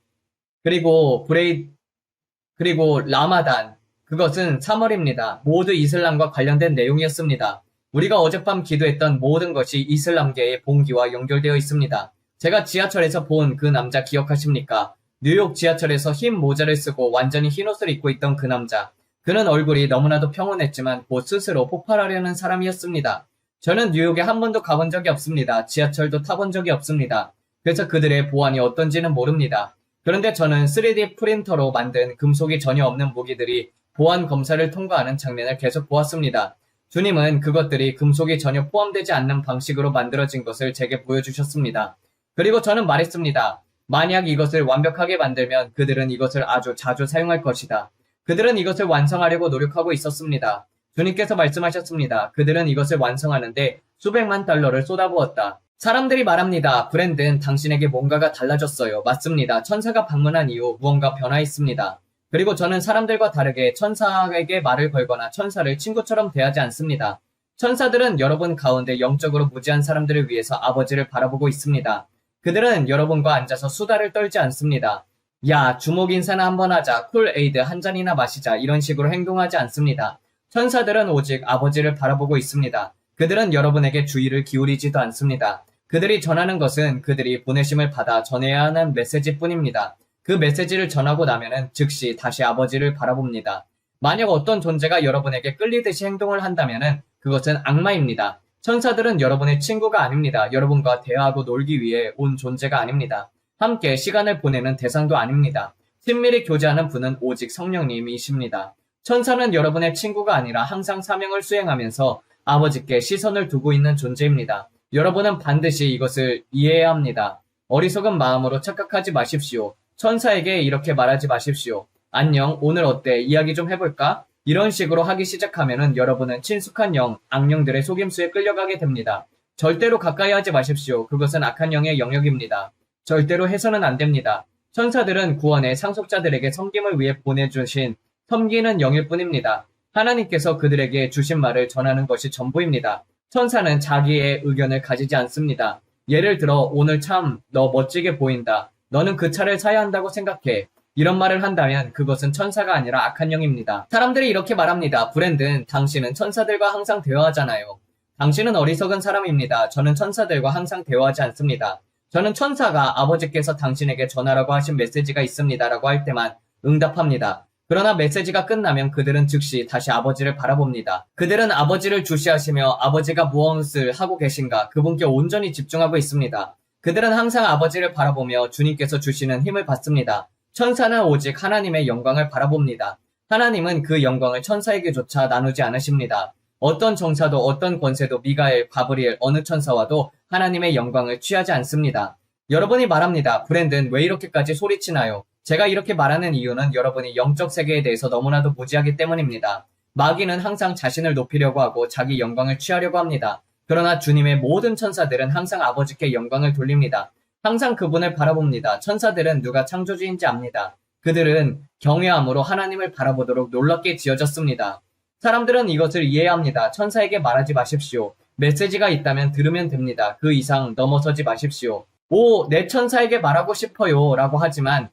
그리고 라마단, 그것은 3월입니다. 모두 이슬람과 관련된 내용이었습니다. 우리가 어젯밤 기도했던 모든 것이 이슬람계의 봉기와 연결되어 있습니다. 제가 지하철에서 본 그 남자 기억하십니까? 뉴욕 지하철에서 흰 모자를 쓰고 완전히 흰 옷을 입고 있던 그 남자. 그는 얼굴이 너무나도 평온했지만 곧 스스로 폭발하려는 사람이었습니다. 저는 뉴욕에 한 번도 가본 적이 없습니다. 지하철도 타본 적이 없습니다. 그래서 그들의 보안이 어떤지는 모릅니다. 그런데 저는 3D 프린터로 만든 금속이 전혀 없는 무기들이 보안 검사를 통과하는 장면을 계속 보았습니다. 주님은 그것들이 금속이 전혀 포함되지 않는 방식으로 만들어진 것을 제게 보여주셨습니다. 그리고 저는 말했습니다. 만약 이것을 완벽하게 만들면 그들은 이것을 아주 자주 사용할 것이다. 그들은 이것을 완성하려고 노력하고 있었습니다. 주님께서 말씀하셨습니다. 그들은 이것을 완성하는데 수백만 달러를 쏟아부었다. 사람들이 말합니다. 브랜든, 당신에게 뭔가가 달라졌어요. 맞습니다. 천사가 방문한 이후 무언가 변화했습니다. 그리고 저는 사람들과 다르게 천사에게 말을 걸거나 천사를 친구처럼 대하지 않습니다. 천사들은 여러분 가운데 영적으로 무지한 사람들을 위해서 아버지를 바라보고 있습니다. 그들은 여러분과 앉아서 수다를 떨지 않습니다. 야, 주목 인사나 한번 하자. 쿨 에이드 한 잔이나 마시자. 이런 식으로 행동하지 않습니다. 천사들은 오직 아버지를 바라보고 있습니다. 그들은 여러분에게 주의를 기울이지도 않습니다. 그들이 전하는 것은 그들이 보내심을 받아 전해야 하는 메시지뿐입니다. 그 메시지를 전하고 나면은 즉시 다시 아버지를 바라봅니다. 만약 어떤 존재가 여러분에게 끌리듯이 행동을 한다면은 그것은 악마입니다. 천사들은 여러분의 친구가 아닙니다. 여러분과 대화하고 놀기 위해 온 존재가 아닙니다. 함께 시간을 보내는 대상도 아닙니다. 친밀히 교제하는 분은 오직 성령님이십니다. 천사는 여러분의 친구가 아니라 항상 사명을 수행하면서 아버지께 시선을 두고 있는 존재입니다. 여러분은 반드시 이것을 이해해야 합니다. 어리석은 마음으로 착각하지 마십시오. 천사에게 이렇게 말하지 마십시오. 안녕, 오늘 어때? 이야기 좀 해볼까? 이런 식으로 하기 시작하면은 여러분은 친숙한 영, 악령들의 속임수에 끌려가게 됩니다. 절대로 가까이 하지 마십시오. 그것은 악한 영의 영역입니다. 절대로 해서는 안 됩니다. 천사들은 구원의 상속자들에게 섬김을 위해 보내주신 섬기는 영일 뿐입니다. 하나님께서 그들에게 주신 말을 전하는 것이 전부입니다. 천사는 자기의 의견을 가지지 않습니다. 예를 들어 오늘 참 너 멋지게 보인다. 너는 그 차를 사야 한다고 생각해. 이런 말을 한다면 그것은 천사가 아니라 악한 영입니다. 사람들이 이렇게 말합니다. 브랜든, 당신은 천사들과 항상 대화하잖아요. 당신은 어리석은 사람입니다. 저는 천사들과 항상 대화하지 않습니다. 저는 천사가 아버지께서 당신에게 전하라고 하신 메시지가 있습니다. 라고 할 때만 응답합니다. 그러나 메시지가 끝나면 그들은 즉시 다시 아버지를 바라봅니다. 그들은 아버지를 주시하시며 아버지가 무엇을 하고 계신가 그분께 온전히 집중하고 있습니다. 그들은 항상 아버지를 바라보며 주님께서 주시는 힘을 받습니다. 천사는 오직 하나님의 영광을 바라봅니다. 하나님은 그 영광을 천사에게조차 나누지 않으십니다. 어떤 정사도 어떤 권세도 미가엘, 가브리엘 어느 천사와도 하나님의 영광을 취하지 않습니다. 여러분이 말합니다. 브랜든 왜 이렇게까지 소리치나요? 제가 이렇게 말하는 이유는 여러분이 영적 세계에 대해서 너무나도 무지하기 때문입니다. 마귀는 항상 자신을 높이려고 하고 자기 영광을 취하려고 합니다. 그러나 주님의 모든 천사들은 항상 아버지께 영광을 돌립니다. 항상 그분을 바라봅니다. 천사들은 누가 창조주인지 압니다. 그들은 경외함으로 하나님을 바라보도록 놀랍게 지어졌습니다. 사람들은 이것을 이해해야 합니다. 천사에게 말하지 마십시오. 메시지가 있다면 들으면 됩니다. 그 이상 넘어서지 마십시오. 오, 내 천사에게 말하고 싶어요 라고 하지만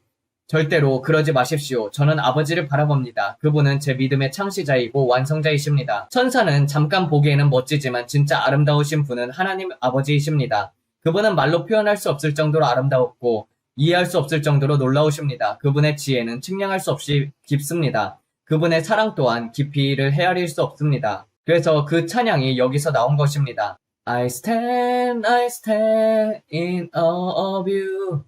절대로 그러지 마십시오. 저는 아버지를 바라봅니다. 그분은 제 믿음의 창시자이고 완성자이십니다. 천사는 잠깐 보기에는 멋지지만 진짜 아름다우신 분은 하나님 아버지이십니다. 그분은 말로 표현할 수 없을 정도로 아름다웠고 이해할 수 없을 정도로 놀라우십니다. 그분의 지혜는 측량할 수 없이 깊습니다. 그분의 사랑 또한 깊이를 헤아릴 수 없습니다. 그래서 그 찬양이 여기서 나온 것입니다. I stand in awe of you.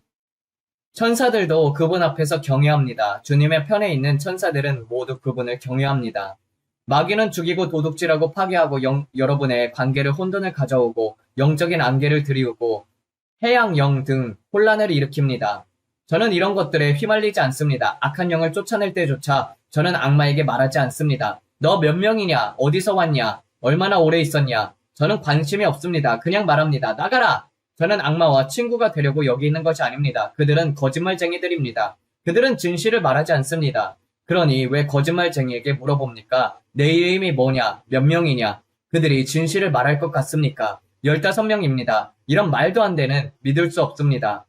천사들도 그분 앞에서 경외합니다. 주님의 편에 있는 천사들은 모두 그분을 경외합니다. 마귀는 죽이고 도둑질하고 파괴하고 여러분의 관계를 혼돈을 가져오고 영적인 안개를 들이우고 해양 영 등 혼란을 일으킵니다. 저는 이런 것들에 휘말리지 않습니다. 악한 영을 쫓아낼 때조차 저는 악마에게 말하지 않습니다. 너 몇 명이냐? 어디서 왔냐? 얼마나 오래 있었냐? 저는 관심이 없습니다. 그냥 말합니다. 나가라! 저는 악마와 친구가 되려고 여기 있는 것이 아닙니다. 그들은 거짓말쟁이들입니다. 그들은 진실을 말하지 않습니다. 그러니 왜 거짓말쟁이에게 물어봅니까? 내 이름이 뭐냐? 몇 명이냐? 그들이 진실을 말할 것 같습니까? 15명입니다. 이런 말도 안 되는 믿을 수 없습니다.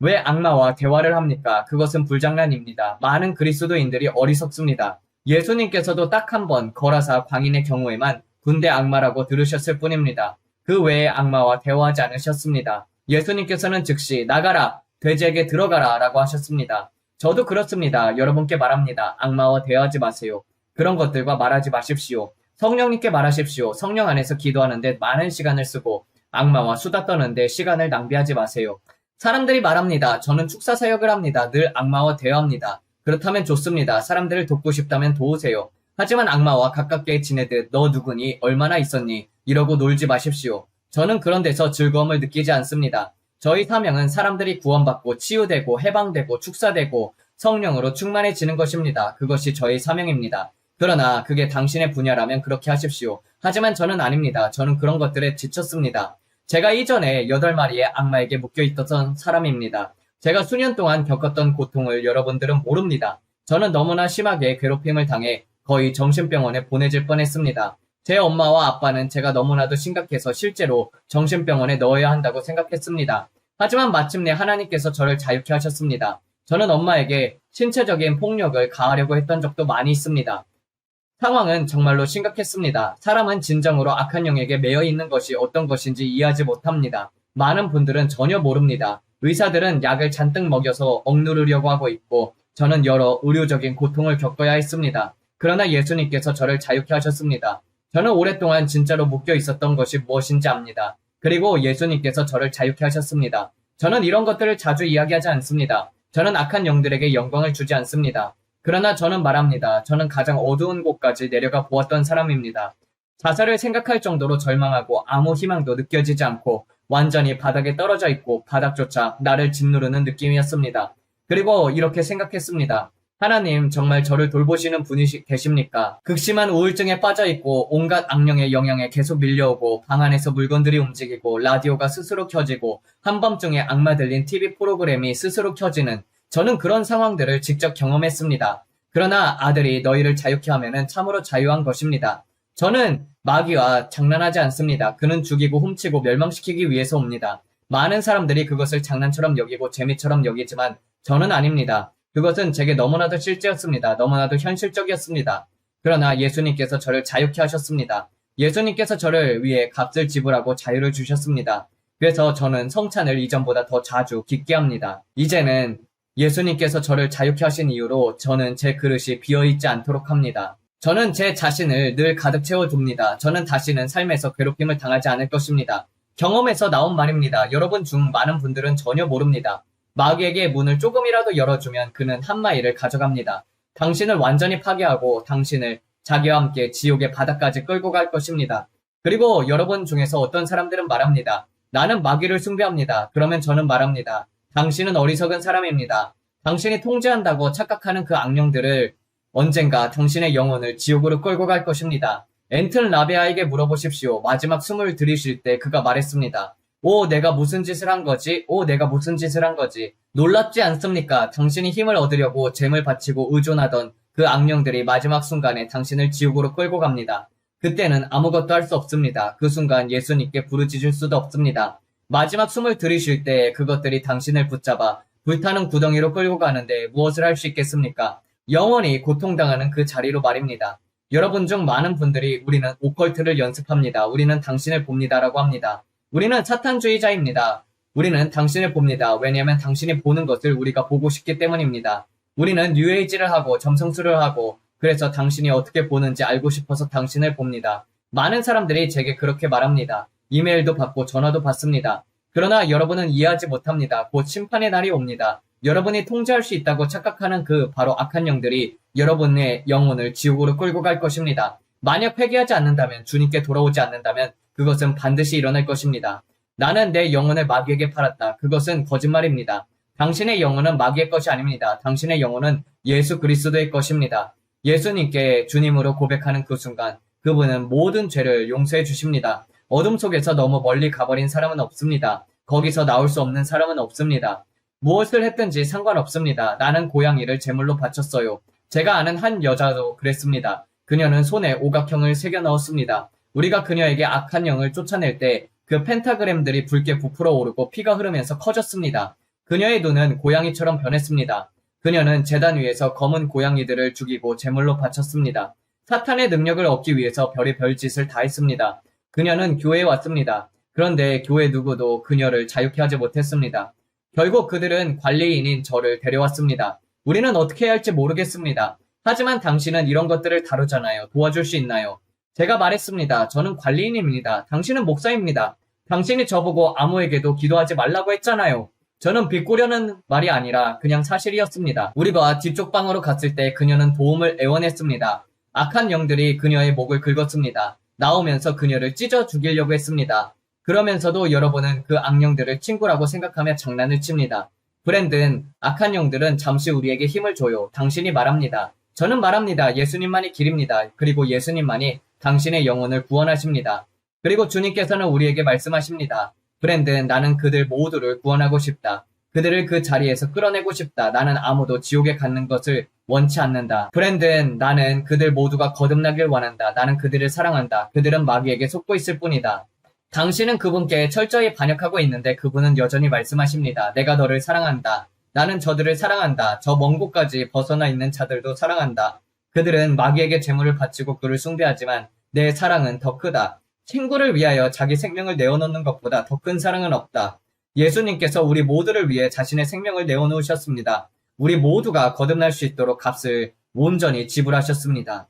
왜 악마와 대화를 합니까? 그것은 불장난입니다. 많은 그리스도인들이 어리석습니다. 예수님께서도 딱 한 번 거라사 광인의 경우에만 군대 악마라고 들으셨을 뿐입니다. 그 외에 악마와 대화하지 않으셨습니다. 예수님께서는 즉시 나가라, 돼지에게 들어가라 라고 하셨습니다. 저도 그렇습니다. 여러분께 말합니다. 악마와 대화하지 마세요. 그런 것들과 말하지 마십시오. 성령님께 말하십시오. 성령 안에서 기도하는데 많은 시간을 쓰고 악마와 수다 떠는데 시간을 낭비하지 마세요. 사람들이 말합니다. 저는 축사 사역을 합니다. 늘 악마와 대화합니다. 그렇다면 좋습니다. 사람들을 돕고 싶다면 도우세요. 하지만 악마와 가깝게 지내듯 너 누구니? 얼마나 있었니? 이러고 놀지 마십시오. 저는 그런 데서 즐거움을 느끼지 않습니다. 저희 사명은 사람들이 구원받고 치유되고 해방되고 축사되고 성령으로 충만해지는 것입니다. 그것이 저희 사명입니다. 그러나 그게 당신의 분야라면 그렇게 하십시오. 하지만 저는 아닙니다. 저는 그런 것들에 지쳤습니다. 제가 이전에 8마리의 악마에게 묶여있던 사람입니다. 제가 수년 동안 겪었던 고통을 여러분들은 모릅니다. 저는 너무나 심하게 괴롭힘을 당해 거의 정신병원에 보내질 뻔했습니다. 제 엄마와 아빠는 제가 너무나도 심각해서 실제로 정신병원에 넣어야 한다고 생각했습니다. 하지만 마침내 하나님께서 저를 자유케 하셨습니다. 저는 엄마에게 신체적인 폭력을 가하려고 했던 적도 많이 있습니다. 상황은 정말로 심각했습니다. 사람은 진정으로 악한 영에게 매여 있는 것이 어떤 것인지 이해하지 못합니다. 많은 분들은 전혀 모릅니다. 의사들은 약을 잔뜩 먹여서 억누르려고 하고 있고 저는 여러 의료적인 고통을 겪어야 했습니다. 그러나 예수님께서 저를 자유케 하셨습니다. 저는 오랫동안 진짜로 묶여 있었던 것이 무엇인지 압니다. 그리고 예수님께서 저를 자유케 하셨습니다. 저는 이런 것들을 자주 이야기하지 않습니다. 저는 악한 영들에게 영광을 주지 않습니다. 그러나 저는 말합니다. 저는 가장 어두운 곳까지 내려가 보았던 사람입니다. 자살을 생각할 정도로 절망하고 아무 희망도 느껴지지 않고 완전히 바닥에 떨어져 있고 바닥조차 나를 짓누르는 느낌이었습니다. 그리고 이렇게 생각했습니다. 하나님 정말 저를 돌보시는 분이 계십니까? 극심한 우울증에 빠져있고 온갖 악령의 영향에 계속 밀려오고 방 안에서 물건들이 움직이고 라디오가 스스로 켜지고 한밤중에 악마 들린 TV 프로그램이 스스로 켜지는 저는 그런 상황들을 직접 경험했습니다. 그러나 아들이 너희를 자유케 하면은 참으로 자유한 것입니다. 저는 마귀와 장난하지 않습니다. 그는 죽이고 훔치고 멸망시키기 위해서 옵니다. 많은 사람들이 그것을 장난처럼 여기고 재미처럼 여기지만 저는 아닙니다. 그것은 제게 너무나도 실제였습니다. 너무나도 현실적이었습니다. 그러나 예수님께서 저를 자유케 하셨습니다. 예수님께서 저를 위해 값을 지불하고 자유를 주셨습니다. 그래서 저는 성찬을 이전보다 더 자주 깊게 합니다. 이제는 예수님께서 저를 자유케 하신 이후로 저는 제 그릇이 비어있지 않도록 합니다. 저는 제 자신을 늘 가득 채워둡니다. 저는 다시는 삶에서 괴롭힘을 당하지 않을 것입니다. 경험에서 나온 말입니다. 여러분 중 많은 분들은 전혀 모릅니다. 마귀에게 문을 조금이라도 열어주면 그는 한 마일을 가져갑니다. 당신을 완전히 파괴하고 당신을 자기와 함께 지옥의 바닥까지 끌고 갈 것입니다. 그리고 여러분 중에서 어떤 사람들은 말합니다. 나는 마귀를 숭배합니다. 그러면 저는 말합니다. 당신은 어리석은 사람입니다. 당신이 통제한다고 착각하는 그 악령들을 언젠가 당신의 영혼을 지옥으로 끌고 갈 것입니다. 앤튼 라베아에게 물어보십시오. 마지막 숨을 들이쉴 때 그가 말했습니다. 오, 내가 무슨 짓을 한 거지? 오, 내가 무슨 짓을 한 거지? 놀랍지 않습니까? 당신이 힘을 얻으려고 잼을 바치고 의존하던 그 악령들이 마지막 순간에 당신을 지옥으로 끌고 갑니다. 그때는 아무것도 할 수 없습니다. 그 순간 예수님께 부르짖을 수도 없습니다. 마지막 숨을 들이쉴 때 그것들이 당신을 붙잡아 불타는 구덩이로 끌고 가는데 무엇을 할 수 있겠습니까? 영원히 고통당하는 그 자리로 말입니다. 여러분 중 많은 분들이 우리는 오컬트를 연습합니다. 우리는 당신을 봅니다라고 합니다. 우리는 사탄주의자입니다. 우리는 당신을 봅니다. 왜냐하면 당신이 보는 것을 우리가 보고 싶기 때문입니다. 우리는 뉴에이지를 하고 점성술을 하고 그래서 당신이 어떻게 보는지 알고 싶어서 당신을 봅니다. 많은 사람들이 제게 그렇게 말합니다. 이메일도 받고 전화도 받습니다. 그러나 여러분은 이해하지 못합니다. 곧 심판의 날이 옵니다. 여러분이 통제할 수 있다고 착각하는 그 바로 악한 영들이 여러분의 영혼을 지옥으로 끌고 갈 것입니다. 만약 회개하지 않는다면, 주님께 돌아오지 않는다면 그것은 반드시 일어날 것입니다. 나는 내 영혼을 마귀에게 팔았다. 그것은 거짓말입니다. 당신의 영혼은 마귀의 것이 아닙니다. 당신의 영혼은 예수 그리스도의 것입니다. 예수님께 주님으로 고백하는 그 순간 그분은 모든 죄를 용서해 주십니다. 어둠 속에서 너무 멀리 가버린 사람은 없습니다. 거기서 나올 수 없는 사람은 없습니다. 무엇을 했든지 상관없습니다. 나는 고양이를 제물로 바쳤어요. 제가 아는 한 여자도 그랬습니다. 그녀는 손에 오각형을 새겨 넣었습니다. 우리가 그녀에게 악한 영을 쫓아낼 때 그 펜타그램들이 붉게 부풀어 오르고 피가 흐르면서 커졌습니다. 그녀의 눈은 고양이처럼 변했습니다. 그녀는 제단 위에서 검은 고양이들을 죽이고 제물로 바쳤습니다. 사탄의 능력을 얻기 위해서 별의별 짓을 다 했습니다. 그녀는 교회에 왔습니다. 그런데 교회 누구도 그녀를 자유케 하지 못했습니다. 결국 그들은 관리인인 저를 데려왔습니다. 우리는 어떻게 해야 할지 모르겠습니다. 하지만 당신은 이런 것들을 다루잖아요. 도와줄 수 있나요? 제가 말했습니다. 저는 관리인입니다. 당신은 목사입니다. 당신이 저보고 아무에게도 기도하지 말라고 했잖아요. 저는 비꼬려는 말이 아니라 그냥 사실이었습니다. 우리가 뒤쪽 방으로 갔을 때 그녀는 도움을 애원했습니다. 악한 영들이 그녀의 목을 긁었습니다. 나오면서 그녀를 찢어 죽이려고 했습니다. 그러면서도 여러분은 그 악령들을 친구라고 생각하며 장난을 칩니다. 브랜든, 악한 영들은 잠시 우리에게 힘을 줘요. 당신이 말합니다. 저는 말합니다. 예수님만이 길입니다. 그리고 예수님만이 당신의 영혼을 구원하십니다. 그리고 주님께서는 우리에게 말씀하십니다. 브랜든, 나는 그들 모두를 구원하고 싶다. 그들을 그 자리에서 끌어내고 싶다. 나는 아무도 지옥에 가는 것을 원치 않는다. 브랜든, 나는 그들 모두가 거듭나길 원한다. 나는 그들을 사랑한다. 그들은 마귀에게 속고 있을 뿐이다. 당신은 그분께 철저히 반역하고 있는데 그분은 여전히 말씀하십니다. 내가 너를 사랑한다. 나는 저들을 사랑한다. 저 먼 곳까지 벗어나 있는 자들도 사랑한다. 그들은 마귀에게 재물을 바치고 그를 숭배하지만 내 사랑은 더 크다. 친구를 위하여 자기 생명을 내어놓는 것보다 더 큰 사랑은 없다. 예수님께서 우리 모두를 위해 자신의 생명을 내어놓으셨습니다. 우리 모두가 거듭날 수 있도록 값을 온전히 지불하셨습니다.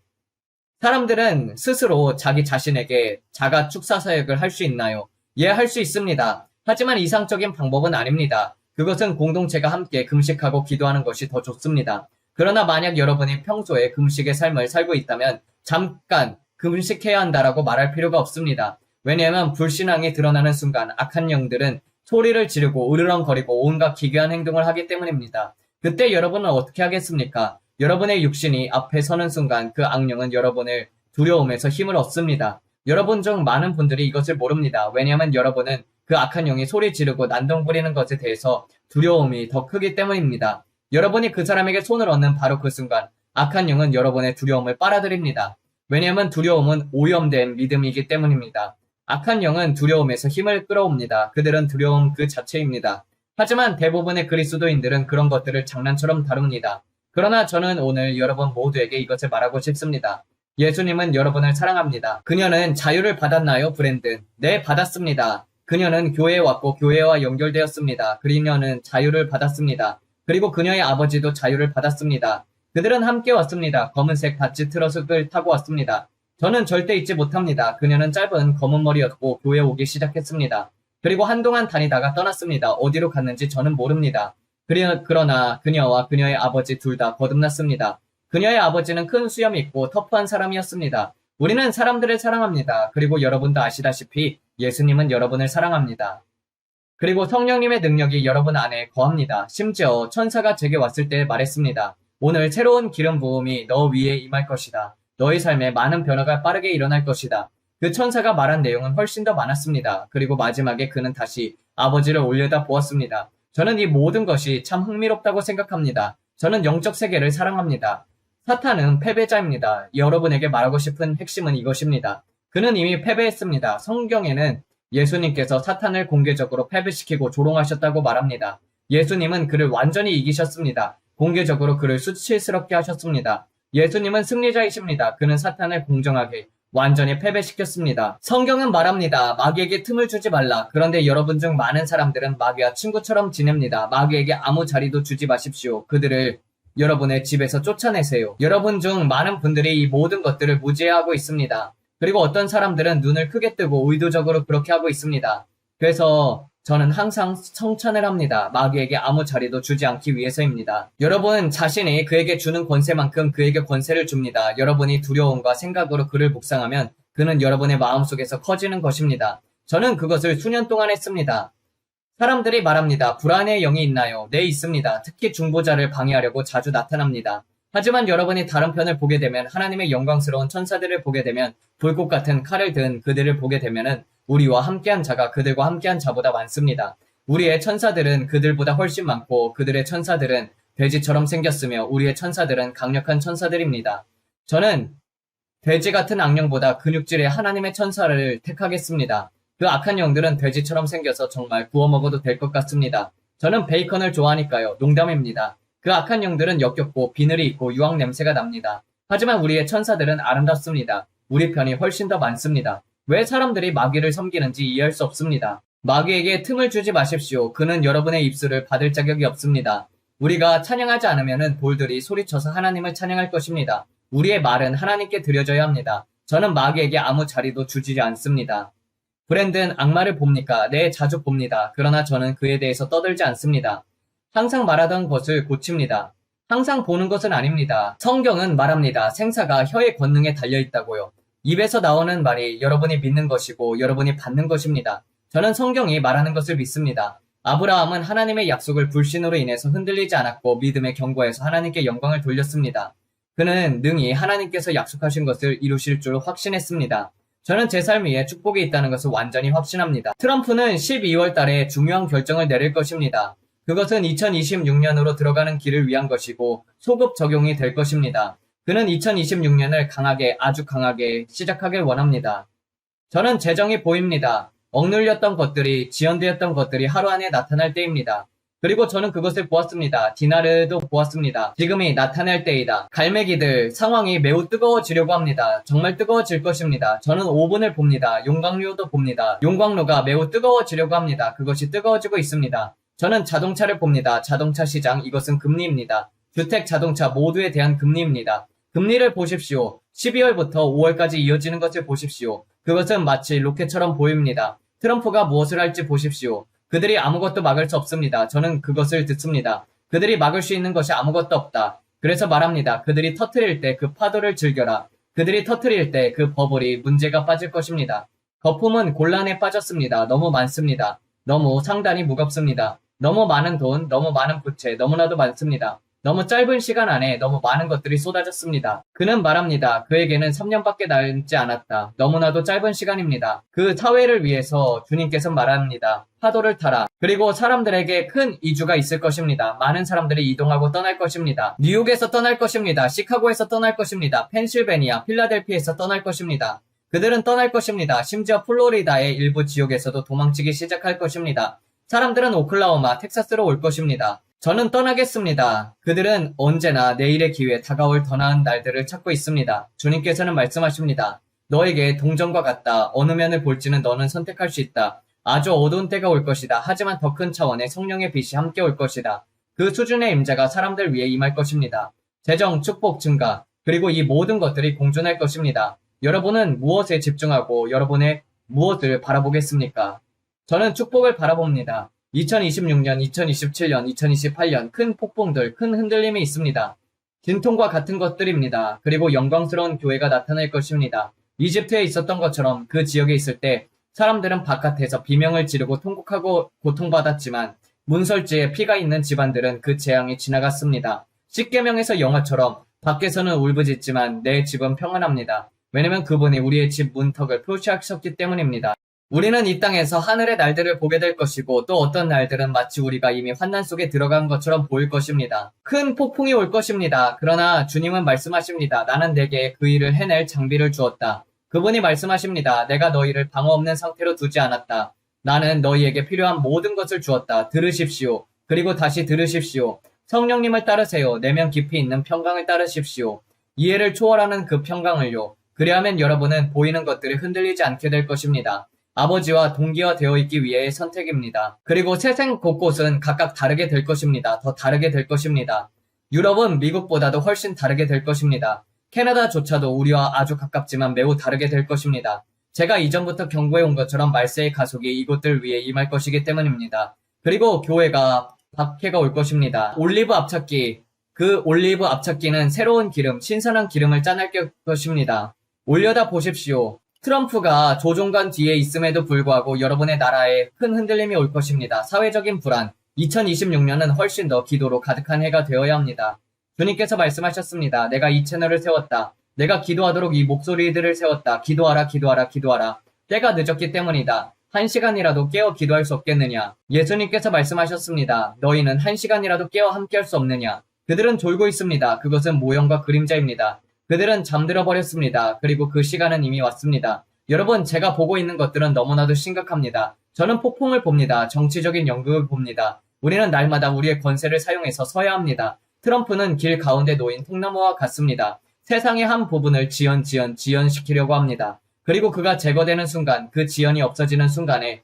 사람들은 스스로 자기 자신에게 자가 축사 사역을 할 수 있나요? 예, 할 수 있습니다. 하지만 이상적인 방법은 아닙니다. 그것은 공동체가 함께 금식하고 기도하는 것이 더 좋습니다. 그러나 만약 여러분이 평소에 금식의 삶을 살고 있다면 잠깐 금식해야 한다라고 말할 필요가 없습니다. 왜냐하면 불신앙이 드러나는 순간 악한 영들은 소리를 지르고 으르렁거리고 온갖 기괴한 행동을 하기 때문입니다. 그때 여러분은 어떻게 하겠습니까? 여러분의 육신이 앞에 서는 순간 그 악령은 여러분을 두려움에서 힘을 얻습니다. 여러분 중 많은 분들이 이것을 모릅니다. 왜냐하면 여러분은 그 악한 영이 소리 지르고 난동 부리는 것에 대해서 두려움이 더 크기 때문입니다. 여러분이 그 사람에게 손을 얹는 바로 그 순간 악한 영은 여러분의 두려움을 빨아들입니다. 왜냐하면 두려움은 오염된 믿음이기 때문입니다. 악한 영은 두려움에서 힘을 끌어옵니다. 그들은 두려움 그 자체입니다. 하지만 대부분의 그리스도인들은 그런 것들을 장난처럼 다룹니다. 그러나 저는 오늘 여러분 모두에게 이것을 말하고 싶습니다. 예수님은 여러분을 사랑합니다. 그녀는 자유를 받았나요, 브랜든? 네, 받았습니다. 그녀는 교회에 왔고 교회와 연결되었습니다. 그녀는 자유를 받았습니다. 그리고 그녀의 아버지도 자유를 받았습니다. 그들은 함께 왔습니다. 검은색 바치 트러스를 타고 왔습니다. 저는 절대 잊지 못합니다. 그녀는 짧은 검은 머리였고 교회에 오기 시작했습니다. 그리고 한동안 다니다가 떠났습니다. 어디로 갔는지 저는 모릅니다. 그러나 그녀와 그녀의 아버지 둘 다 거듭났습니다. 그녀의 아버지는 큰 수염이 있고 터프한 사람이었습니다. 우리는 사람들을 사랑합니다. 그리고 여러분도 아시다시피 예수님은 여러분을 사랑합니다. 그리고 성령님의 능력이 여러분 안에 거합니다. 심지어 천사가 제게 왔을 때 말했습니다. 오늘 새로운 기름 부음이 너 위에 임할 것이다. 너의 삶에 많은 변화가 빠르게 일어날 것이다. 그 천사가 말한 내용은 훨씬 더 많았습니다. 그리고 마지막에 그는 다시 아버지를 올려다 보았습니다. 저는 이 모든 것이 참 흥미롭다고 생각합니다. 저는 영적 세계를 사랑합니다. 사탄은 패배자입니다. 여러분에게 말하고 싶은 핵심은 이것입니다. 그는 이미 패배했습니다. 성경에는 예수님께서 사탄을 공개적으로 패배시키고 조롱하셨다고 말합니다. 예수님은 그를 완전히 이기셨습니다. 공개적으로 그를 수치스럽게 하셨습니다. 예수님은 승리자이십니다. 그는 사탄을 공정하게 완전히 패배시켰습니다. 성경은 말합니다. 마귀에게 틈을 주지 말라. 그런데 여러분 중 많은 사람들은 마귀와 친구처럼 지냅니다. 마귀에게 아무 자리도 주지 마십시오. 그들을 여러분의 집에서 쫓아내세요. 여러분 중 많은 분들이 이 모든 것들을 무지하고 있습니다. 그리고 어떤 사람들은 눈을 크게 뜨고 의도적으로 그렇게 하고 있습니다. 그래서 저는 항상 성찬을 합니다. 마귀에게 아무 자리도 주지 않기 위해서입니다. 여러분 자신이 그에게 주는 권세만큼 그에게 권세를 줍니다. 여러분이 두려움과 생각으로 그를 묵상하면 그는 여러분의 마음속에서 커지는 것입니다. 저는 그것을 수년 동안 했습니다. 사람들이 말합니다. 불안의 영이 있나요? 네, 있습니다. 특히 중보자를 방해하려고 자주 나타납니다. 하지만 여러분이 다른 편을 보게 되면 하나님의 영광스러운 천사들을 보게 되면 불꽃 같은 칼을 든 그들을 보게 되면은 우리와 함께한 자가 그들과 함께한 자보다 많습니다. 우리의 천사들은 그들보다 훨씬 많고 그들의 천사들은 돼지처럼 생겼으며 우리의 천사들은 강력한 천사들입니다. 저는 돼지 같은 악령보다 근육질의 하나님의 천사를 택하겠습니다. 그 악한 영들은 돼지처럼 생겨서 정말 구워 먹어도 될 것 같습니다. 저는 베이컨을 좋아하니까요. 농담입니다. 그 악한 영들은 역겹고 비늘이 있고 유황 냄새가 납니다. 하지만 우리의 천사들은 아름답습니다. 우리 편이 훨씬 더 많습니다. 왜 사람들이 마귀를 섬기는지 이해할 수 없습니다. 마귀에게 틈을 주지 마십시오. 그는 여러분의 입술을 받을 자격이 없습니다. 우리가 찬양하지 않으면 돌들이 소리쳐서 하나님을 찬양할 것입니다. 우리의 말은 하나님께 드려져야 합니다. 저는 마귀에게 아무 자리도 주지 않습니다. 브랜든 악마를 봅니까? 네, 자주 봅니다. 그러나 저는 그에 대해서 떠들지 않습니다. 항상 말하던 것을 고칩니다. 항상 보는 것은 아닙니다. 성경은 말합니다. 생사가 혀의 권능에 달려있다고요. 입에서 나오는 말이 여러분이 믿는 것이고 여러분이 받는 것입니다. 저는 성경이 말하는 것을 믿습니다. 아브라함은 하나님의 약속을 불신으로 인해서 흔들리지 않았고 믿음의 견고해서 하나님께 영광을 돌렸습니다. 그는 능히 하나님께서 약속하신 것을 이루실 줄 확신했습니다. 저는 제 삶 위에 축복이 있다는 것을 완전히 확신합니다. 트럼프는 12월 달에 중요한 결정을 내릴 것입니다. 그것은 2026년으로 들어가는 길을 위한 것이고 소급 적용이 될 것입니다. 그는 2026년을 강하게 아주 강하게 시작하길 원합니다. 저는 재정이 보입니다. 억눌렸던 것들이 지연되었던 것들이 하루 안에 나타날 때입니다. 그리고 저는 그것을 보았습니다. 디나르도 보았습니다. 지금이 나타날 때이다. 갈매기들 상황이 매우 뜨거워지려고 합니다. 정말 뜨거워질 것입니다. 저는 5분을 봅니다. 용광로도 봅니다. 용광로가 매우 뜨거워지려고 합니다. 그것이 뜨거워지고 있습니다. 저는 자동차를 봅니다. 자동차 시장, 이것은 금리입니다. 주택, 자동차 모두에 대한 금리입니다. 금리를 보십시오. 12월부터 5월까지 이어지는 것을 보십시오. 그것은 마치 로켓처럼 보입니다. 트럼프가 무엇을 할지 보십시오. 그들이 아무것도 막을 수 없습니다. 저는 그것을 듣습니다. 그들이 막을 수 있는 것이 아무것도 없다. 그래서 말합니다. 그들이 터뜨릴 때 그 파도를 즐겨라. 그들이 터뜨릴 때 그 버블이 문제가 빠질 것입니다. 거품은 곤란에 빠졌습니다. 너무 많습니다. 너무 상단이 무겁습니다. 너무 많은 돈, 너무 많은 부채, 너무나도 많습니다. 너무 짧은 시간 안에 너무 많은 것들이 쏟아졌습니다. 그는 말합니다. 그에게는 3년밖에 남지 않았다. 너무나도 짧은 시간입니다. 그 사회를 위해서 주님께서 말합니다. 파도를 타라. 그리고 사람들에게 큰 이주가 있을 것입니다. 많은 사람들이 이동하고 떠날 것입니다. 뉴욕에서 떠날 것입니다. 시카고에서 떠날 것입니다. 펜실베니아, 필라델피아에서 떠날 것입니다. 그들은 떠날 것입니다. 심지어 플로리다의 일부 지역에서도 도망치기 시작할 것입니다. 사람들은 오클라호마, 텍사스로 올 것입니다. 저는 떠나겠습니다. 그들은 언제나 내일의 기회, 다가올 더 나은 날들을 찾고 있습니다. 주님께서는 말씀하십니다. 너에게 동전과 같다. 어느 면을 볼지는 너는 선택할 수 있다. 아주 어두운 때가 올 것이다. 하지만 더 큰 차원의 성령의 빛이 함께 올 것이다. 그 수준의 임재가 사람들 위에 임할 것입니다. 재정, 축복, 증가, 그리고 이 모든 것들이 공존할 것입니다. 여러분은 무엇에 집중하고 여러분의 무엇을 바라보겠습니까? 저는 축복을 바라봅니다. 2026년, 2027년, 2028년 큰 폭풍들, 큰 흔들림이 있습니다. 진통과 같은 것들입니다. 그리고 영광스러운 교회가 나타날 것입니다. 이집트에 있었던 것처럼 그 지역에 있을 때 사람들은 바깥에서 비명을 지르고 통곡하고 고통받았지만 문설지에 피가 있는 집안들은 그 재앙이 지나갔습니다. 십계명에서 영화처럼 밖에서는 울부짖지만 내 집은 평안합니다. 왜냐면 그분이 우리의 집 문턱을 표시하셨기 때문입니다. 우리는 이 땅에서 하늘의 날들을 보게 될 것이고 또 어떤 날들은 마치 우리가 이미 환난 속에 들어간 것처럼 보일 것입니다. 큰 폭풍이 올 것입니다. 그러나 주님은 말씀하십니다. 나는 내게 그 일을 해낼 장비를 주었다. 그분이 말씀하십니다. 내가 너희를 방어 없는 상태로 두지 않았다. 나는 너희에게 필요한 모든 것을 주었다. 들으십시오. 그리고 다시 들으십시오. 성령님을 따르세요. 내면 깊이 있는 평강을 따르십시오. 이해를 초월하는 그 평강을요. 그리하면 여러분은 보이는 것들이 흔들리지 않게 될 것입니다. 아버지와 동기화되어 있기 위해의 선택입니다. 그리고 세상 곳곳은 각각 다르게 될 것입니다. 더 다르게 될 것입니다. 유럽은 미국보다도 훨씬 다르게 될 것입니다. 캐나다조차도 우리와 아주 가깝지만 매우 다르게 될 것입니다. 제가 이전부터 경고해온 것처럼 말세의 가속이 이곳들 위에 임할 것이기 때문입니다. 그리고 교회가 박해가 올 것입니다. 올리브 앞찾기, 그 올리브 앞찾기는 새로운 기름, 신선한 기름을 짜낼 것입니다. 올려다 보십시오. 트럼프가 조종관 뒤에 있음에도 불구하고 여러분의 나라에 큰 흔들림이 올 것입니다. 사회적인 불안, 2026년은 훨씬 더 기도로 가득한 해가 되어야 합니다. 주님께서 말씀하셨습니다. 내가 이 채널을 세웠다. 내가 기도하도록 이 목소리들을 세웠다. 기도하라, 기도하라, 기도하라. 때가 늦었기 때문이다. 1시간이라도 깨어 기도할 수 없겠느냐. 예수님께서 말씀하셨습니다. 너희는 1시간이라도 깨어 함께할 수 없느냐. 그들은 졸고 있습니다. 그것은 모형과 그림자입니다. 그들은 잠들어 버렸습니다. 그리고 그 시간은 이미 왔습니다. 여러분, 제가 보고 있는 것들은 너무나도 심각합니다. 저는 폭풍을 봅니다. 정치적인 연극을 봅니다. 우리는 날마다 우리의 권세를 사용해서 서야 합니다. 트럼프는 길 가운데 놓인 통나무와 같습니다. 세상의 한 부분을 지연시키려고 합니다. 그리고 그가 제거되는 순간, 그 지연이 없어지는 순간에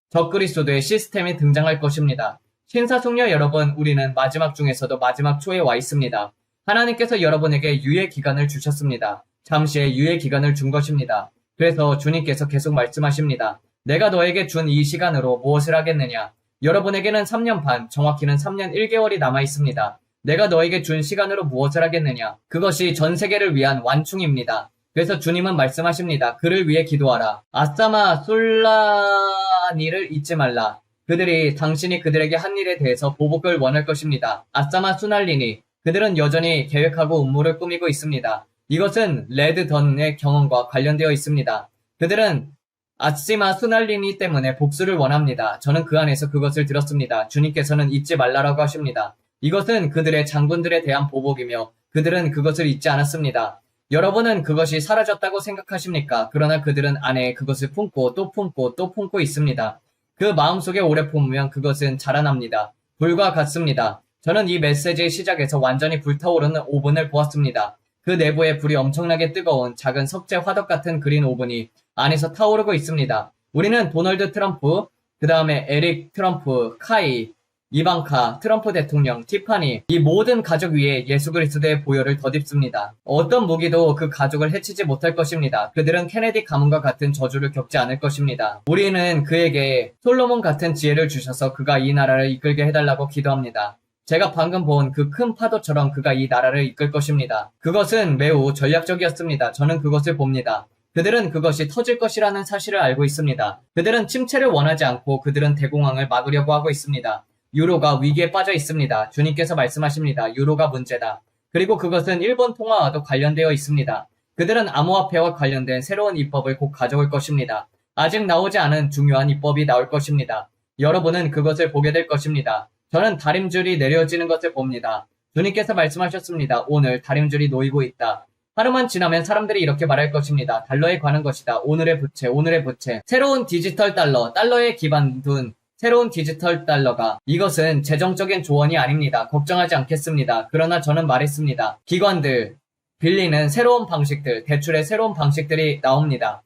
적그리스도의 시스템이 등장할 것입니다. 신사숙녀 여러분, 우리는 마지막 중에서도 마지막 초에 와 있습니다. 하나님께서 여러분에게 유예 기간을 주셨습니다. 잠시의 유예 기간을 준 것입니다. 그래서 주님께서 계속 말씀하십니다. 내가 너에게 준 이 시간으로 무엇을 하겠느냐? 여러분에게는 3년 반, 정확히는 3년 1개월이 남아 있습니다. 내가 너에게 준 시간으로 무엇을 하겠느냐? 그것이 전 세계를 위한 완충입니다. 그래서 주님은 말씀하십니다. 그를 위해 기도하라. 아싸마 솔라니를 잊지 말라. 그들이 당신이 그들에게 한 일에 대해서 보복을 원할 것입니다. 아싸마 수날리니. 그들은 여전히 계획하고 음모를 꾸미고 있습니다. 이것은 레드던의 경험과 관련되어 있습니다. 그들은 아치마 수날리니 때문에 복수를 원합니다. 저는 그 안에서 그것을 들었습니다. 주님께서는 잊지 말라라고 하십니다. 이것은 그들의 장군들에 대한 보복이며 그들은 그것을 잊지 않았습니다. 여러분은 그것이 사라졌다고 생각하십니까? 그러나 그들은 안에 그것을 품고 또 품고 또 품고 있습니다. 그 마음속에 오래 품으면 그것은 자라납니다. 불과 같습니다. 저는 이 메시지의 시작에서 완전히 불타오르는 오븐을 보았습니다. 그 내부에 불이 엄청나게 뜨거운 작은 석재 화덕 같은 그린 오븐이 안에서 타오르고 있습니다. 우리는 도널드 트럼프, 그 다음에 에릭 트럼프, 카이, 이방카, 트럼프 대통령, 티파니, 이 모든 가족 위에 예수 그리스도의 보혈을 덧입습니다. 어떤 무기도 그 가족을 해치지 못할 것입니다. 그들은 케네디 가문과 같은 저주를 겪지 않을 것입니다. 우리는 그에게 솔로몬 같은 지혜를 주셔서 그가 이 나라를 이끌게 해달라고 기도합니다. 제가 방금 본 그 큰 파도처럼 그가 이 나라를 이끌 것입니다. 그것은 매우 전략적이었습니다. 저는 그것을 봅니다. 그들은 그것이 터질 것이라는 사실을 알고 있습니다. 그들은 침체를 원하지 않고 그들은 대공황을 막으려고 하고 있습니다. 유로가 위기에 빠져 있습니다. 주님께서 말씀하십니다. 유로가 문제다. 그리고 그것은 일본 통화와도 관련되어 있습니다. 그들은 암호화폐와 관련된 새로운 입법을 곧 가져올 것입니다. 아직 나오지 않은 중요한 입법이 나올 것입니다. 여러분은 그것을 보게 될 것입니다. 저는 다림줄이 내려지는 것을 봅니다. 주님께서 말씀하셨습니다. 오늘 다림줄이 놓이고 있다. 하루만 지나면 사람들이 이렇게 말할 것입니다. 달러에 관한 것이다. 오늘의 부채, 오늘의 부채. 새로운 디지털 달러, 달러에 기반 둔 새로운 디지털 달러가 이것은 재정적인 조언이 아닙니다. 걱정하지 않겠습니다. 그러나 저는 말했습니다. 기관들, 빌리는 새로운 방식들, 대출의 새로운 방식들이 나옵니다.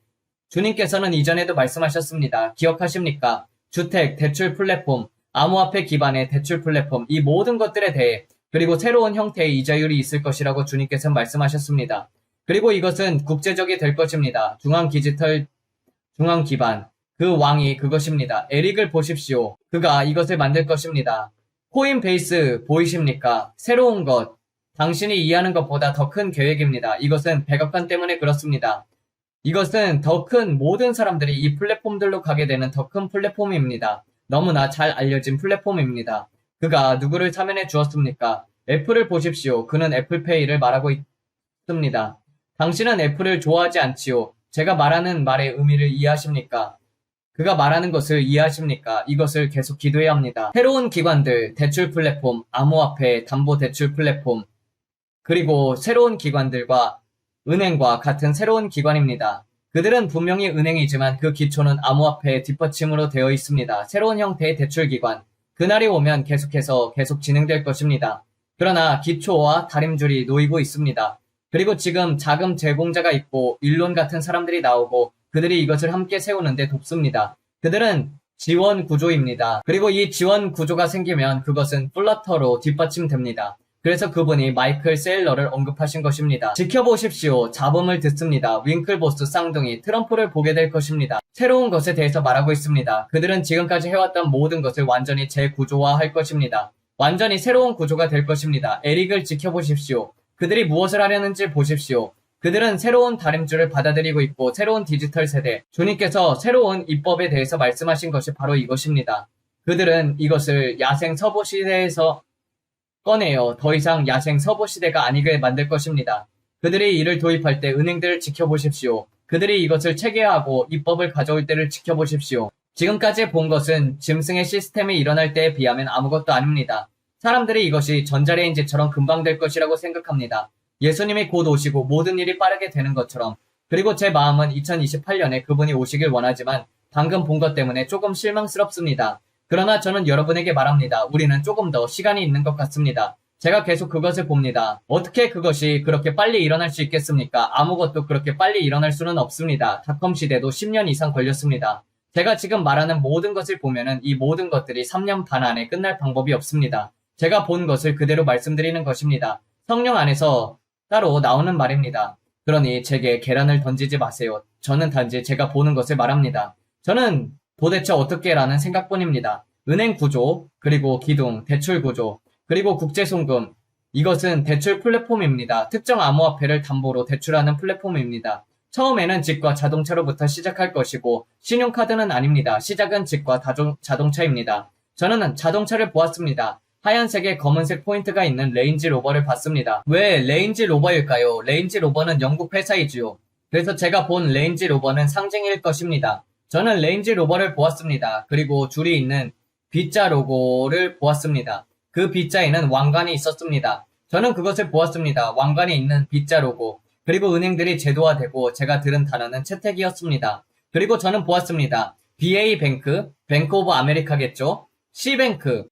주님께서는 이전에도 말씀하셨습니다. 기억하십니까? 주택, 대출 플랫폼, 암호화폐 기반의 대출 플랫폼, 이 모든 것들에 대해 그리고 새로운 형태의 이자율이 있을 것이라고 주님께서 말씀하셨습니다. 그리고 이것은 국제적이 될 것입니다. 중앙 기반. 그 왕이 그것입니다. 에릭을 보십시오. 그가 이것을 만들 것입니다. 코인베이스 보이십니까? 새로운 것. 당신이 이해하는 것보다 더 큰 계획입니다. 이것은 백악관 때문에 그렇습니다. 이것은 더 큰 모든 사람들이 이 플랫폼들로 가게 되는 더 큰 플랫폼입니다. 너무나 잘 알려진 플랫폼입니다. 그가 누구를 사면해 주었습니까? 애플을 보십시오. 그는 애플페이를 말하고 있습니다. 당신은 애플을 좋아하지 않지요. 제가 말하는 말의 의미를 이해하십니까? 그가 말하는 것을 이해하십니까? 이것을 계속 기도해야 합니다. 새로운 기관들, 대출 플랫폼, 암호화폐, 담보대출 플랫폼, 그리고 새로운 기관들과 은행과 같은 새로운 기관입니다. 그들은 분명히 은행이지만 그 기초는 암호화폐의 뒷받침으로 되어 있습니다. 새로운 형태의 대출기관, 그날이 오면 계속해서 계속 진행될 것입니다. 그러나 기초와 다림줄이 놓이고 있습니다. 그리고 지금 자금 제공자가 있고 일론 같은 사람들이 나오고 그들이 이것을 함께 세우는데 돕습니다. 그들은 지원 구조입니다. 그리고 이 지원 구조가 생기면 그것은 플러터로 뒷받침됩니다. 그래서 그분이 마이클 세일러를 언급하신 것입니다. 지켜보십시오. 잡음을 듣습니다. 윙클보스 쌍둥이 트럼프를 보게 될 것입니다. 새로운 것에 대해서 말하고 있습니다. 그들은 지금까지 해왔던 모든 것을 완전히 재구조화할 것입니다. 완전히 새로운 구조가 될 것입니다. 에릭을 지켜보십시오. 그들이 무엇을 하려는지 보십시오. 그들은 새로운 다림줄을 받아들이고 있고 새로운 디지털 세대, 주님께서 새로운 입법에 대해서 말씀하신 것이 바로 이것입니다. 그들은 이것을 야생 서부 시대에서 꺼내요. 더 이상 야생 서부 시대가 아니게 만들 것입니다. 그들이 이를 도입할 때 은행들을 지켜보십시오. 그들이 이것을 체계화하고 입법을 가져올 때를 지켜보십시오. 지금까지 본 것은 짐승의 시스템이 일어날 때에 비하면 아무것도 아닙니다. 사람들이 이것이 전자레인지처럼 금방 될 것이라고 생각합니다. 예수님이 곧 오시고 모든 일이 빠르게 되는 것처럼. 그리고 제 마음은 2028년에 그분이 오시길 원하지만 방금 본 것 때문에 조금 실망스럽습니다. 그러나 저는 여러분에게 말합니다. 우리는 조금 더 시간이 있는 것 같습니다. 제가 계속 그것을 봅니다. 어떻게 그것이 그렇게 빨리 일어날 수 있겠습니까? 아무것도 그렇게 빨리 일어날 수는 없습니다. 닷컴 시대도 10년 이상 걸렸습니다. 제가 지금 말하는 모든 것을 보면은 이 모든 것들이 3년 반 안에 끝날 방법이 없습니다. 제가 본 것을 그대로 말씀드리는 것입니다. 성령 안에서 따로 나오는 말입니다. 그러니 제게 계란을 던지지 마세요. 저는 단지 제가 보는 것을 말합니다. 저는 도대체 어떻게라는 생각뿐입니다. 은행 구조, 그리고 기둥, 대출 구조, 그리고 국제송금. 이것은 대출 플랫폼입니다. 특정 암호화폐를 담보로 대출하는 플랫폼입니다. 처음에는 집과 자동차로부터 시작할 것이고 신용카드는 아닙니다. 시작은 집과 자동차입니다. 저는 자동차를 보았습니다. 하얀색에 검은색 포인트가 있는 레인지 로버를 봤습니다. 왜 레인지 로버일까요? 레인지 로버는 영국 회사이지요. 그래서 제가 본 레인지 로버는 상징일 것입니다. 저는 레인지 로버를 보았습니다. 그리고 줄이 있는 B자 로고를 보았습니다. 그 B자에는 왕관이 있었습니다. 저는 그것을 보았습니다. 왕관이 있는 B자 로고. 그리고 은행들이 제도화되고 제가 들은 단어는 채택이었습니다. 그리고 저는 보았습니다. BA뱅크, 뱅크 오브 아메리카겠죠? C뱅크,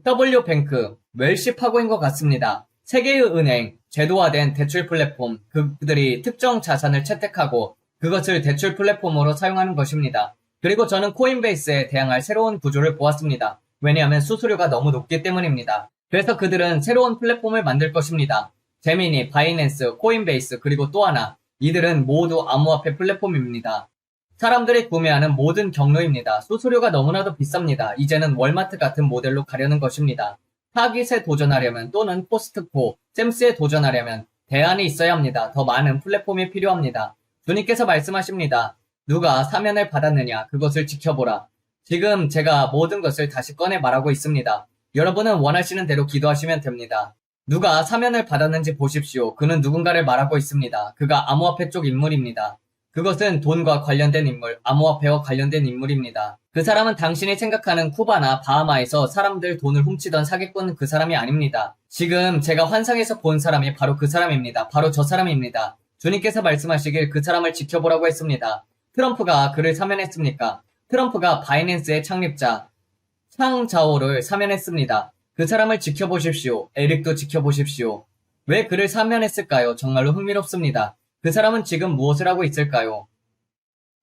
W뱅크, 웰시 파고인 것 같습니다. 세계의 은행, 제도화된 대출 플랫폼, 그들이 특정 자산을 채택하고 그것을 대출 플랫폼으로 사용하는 것입니다. 그리고 저는 코인베이스에 대항할 새로운 구조를 보았습니다. 왜냐하면 수수료가 너무 높기 때문입니다. 그래서 그들은 새로운 플랫폼을 만들 것입니다. 제미니, 바이낸스, 코인베이스, 그리고 또 하나. 이들은 모두 암호화폐 플랫폼입니다. 사람들이 구매하는 모든 경로입니다. 수수료가 너무나도 비쌉니다. 이제는 월마트 같은 모델로 가려는 것입니다. 타깃에 도전하려면 또는 코스트코, 샘스에 도전하려면 대안이 있어야 합니다. 더 많은 플랫폼이 필요합니다. 주님께서 말씀하십니다. 누가 사면을 받았느냐 그것을 지켜보라. 지금 제가 모든 것을 다시 꺼내 말하고 있습니다. 여러분은 원하시는 대로 기도하시면 됩니다. 누가 사면을 받았는지 보십시오. 그는 누군가를 말하고 있습니다. 그가 암호화폐 쪽 인물입니다. 그것은 돈과 관련된 인물, 암호화폐와 관련된 인물입니다. 그 사람은 당신이 생각하는 쿠바나 바하마에서 사람들 돈을 훔치던 사기꾼 그 사람이 아닙니다. 지금 제가 환상에서 본 사람이 바로 그 사람입니다. 바로 저 사람입니다. 주님께서 말씀하시길 그 사람을 지켜보라고 했습니다. 트럼프가 그를 사면했습니까? 트럼프가 바이낸스의 창립자 창자오를 사면했습니다. 그 사람을 지켜보십시오. 에릭도 지켜보십시오. 왜 그를 사면했을까요? 정말로 흥미롭습니다. 그 사람은 지금 무엇을 하고 있을까요?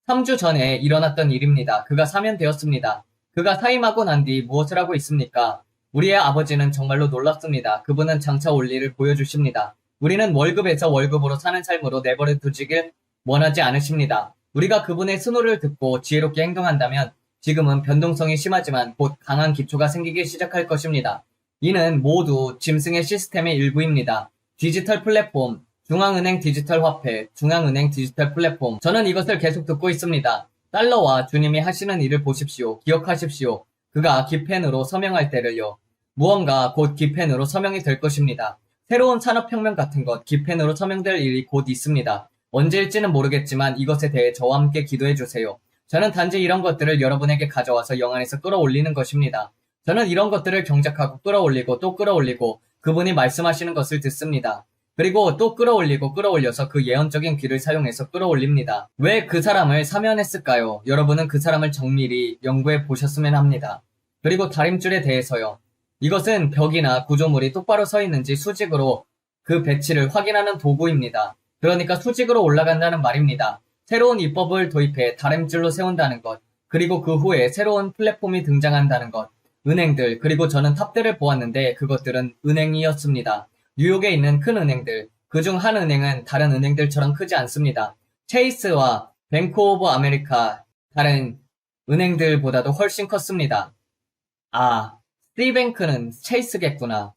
3주 전에 일어났던 일입니다. 그가 사면되었습니다. 그가 사임하고 난 뒤 무엇을 하고 있습니까? 우리의 아버지는 정말로 놀랍습니다. 그분은 장차 올 일을 보여주십니다. 우리는 월급에서 월급으로 사는 삶으로 내버려 두지길 원하지 않으십니다. 우리가 그분의 순호를 듣고 지혜롭게 행동한다면 지금은 변동성이 심하지만 곧 강한 기초가 생기기 시작할 것입니다. 이는 모두 짐승의 시스템의 일부입니다. 디지털 플랫폼, 중앙은행 디지털 화폐, 중앙은행 디지털 플랫폼. 저는 이것을 계속 듣고 있습니다. 달러와 주님이 하시는 일을 보십시오. 기억하십시오. 그가 기펜으로 서명할 때를요. 무언가 곧 기펜으로 서명이 될 것입니다. 새로운 산업혁명 같은 것, 기펜으로 서명될 일이 곧 있습니다. 언제일지는 모르겠지만 이것에 대해 저와 함께 기도해 주세요. 저는 단지 이런 것들을 여러분에게 가져와서 영안에서 끌어올리는 것입니다. 저는 이런 것들을 경작하고 끌어올리고 또 끌어올리고 그분이 말씀하시는 것을 듣습니다. 그리고 또 끌어올려서 그 예언적인 귀를 사용해서 끌어올립니다. 왜 그 사람을 사면했을까요? 여러분은 그 사람을 정밀히 연구해 보셨으면 합니다. 그리고 다림줄에 대해서요. 이것은 벽이나 구조물이 똑바로 서 있는지 수직으로 그 배치를 확인하는 도구입니다. 그러니까 수직으로 올라간다는 말입니다. 새로운 입법을 도입해 다림줄로 세운다는 것, 그리고 그 후에 새로운 플랫폼이 등장한다는 것, 은행들, 그리고 저는 탑들을 보았는데 그것들은 은행이었습니다. 뉴욕에 있는 큰 은행들, 그중 한 은행은 다른 은행들처럼 크지 않습니다. 체이스와 뱅크 오브 아메리카, 다른 은행들보다도 훨씬 컸습니다. 아, 시뱅크는 체이스겠구나.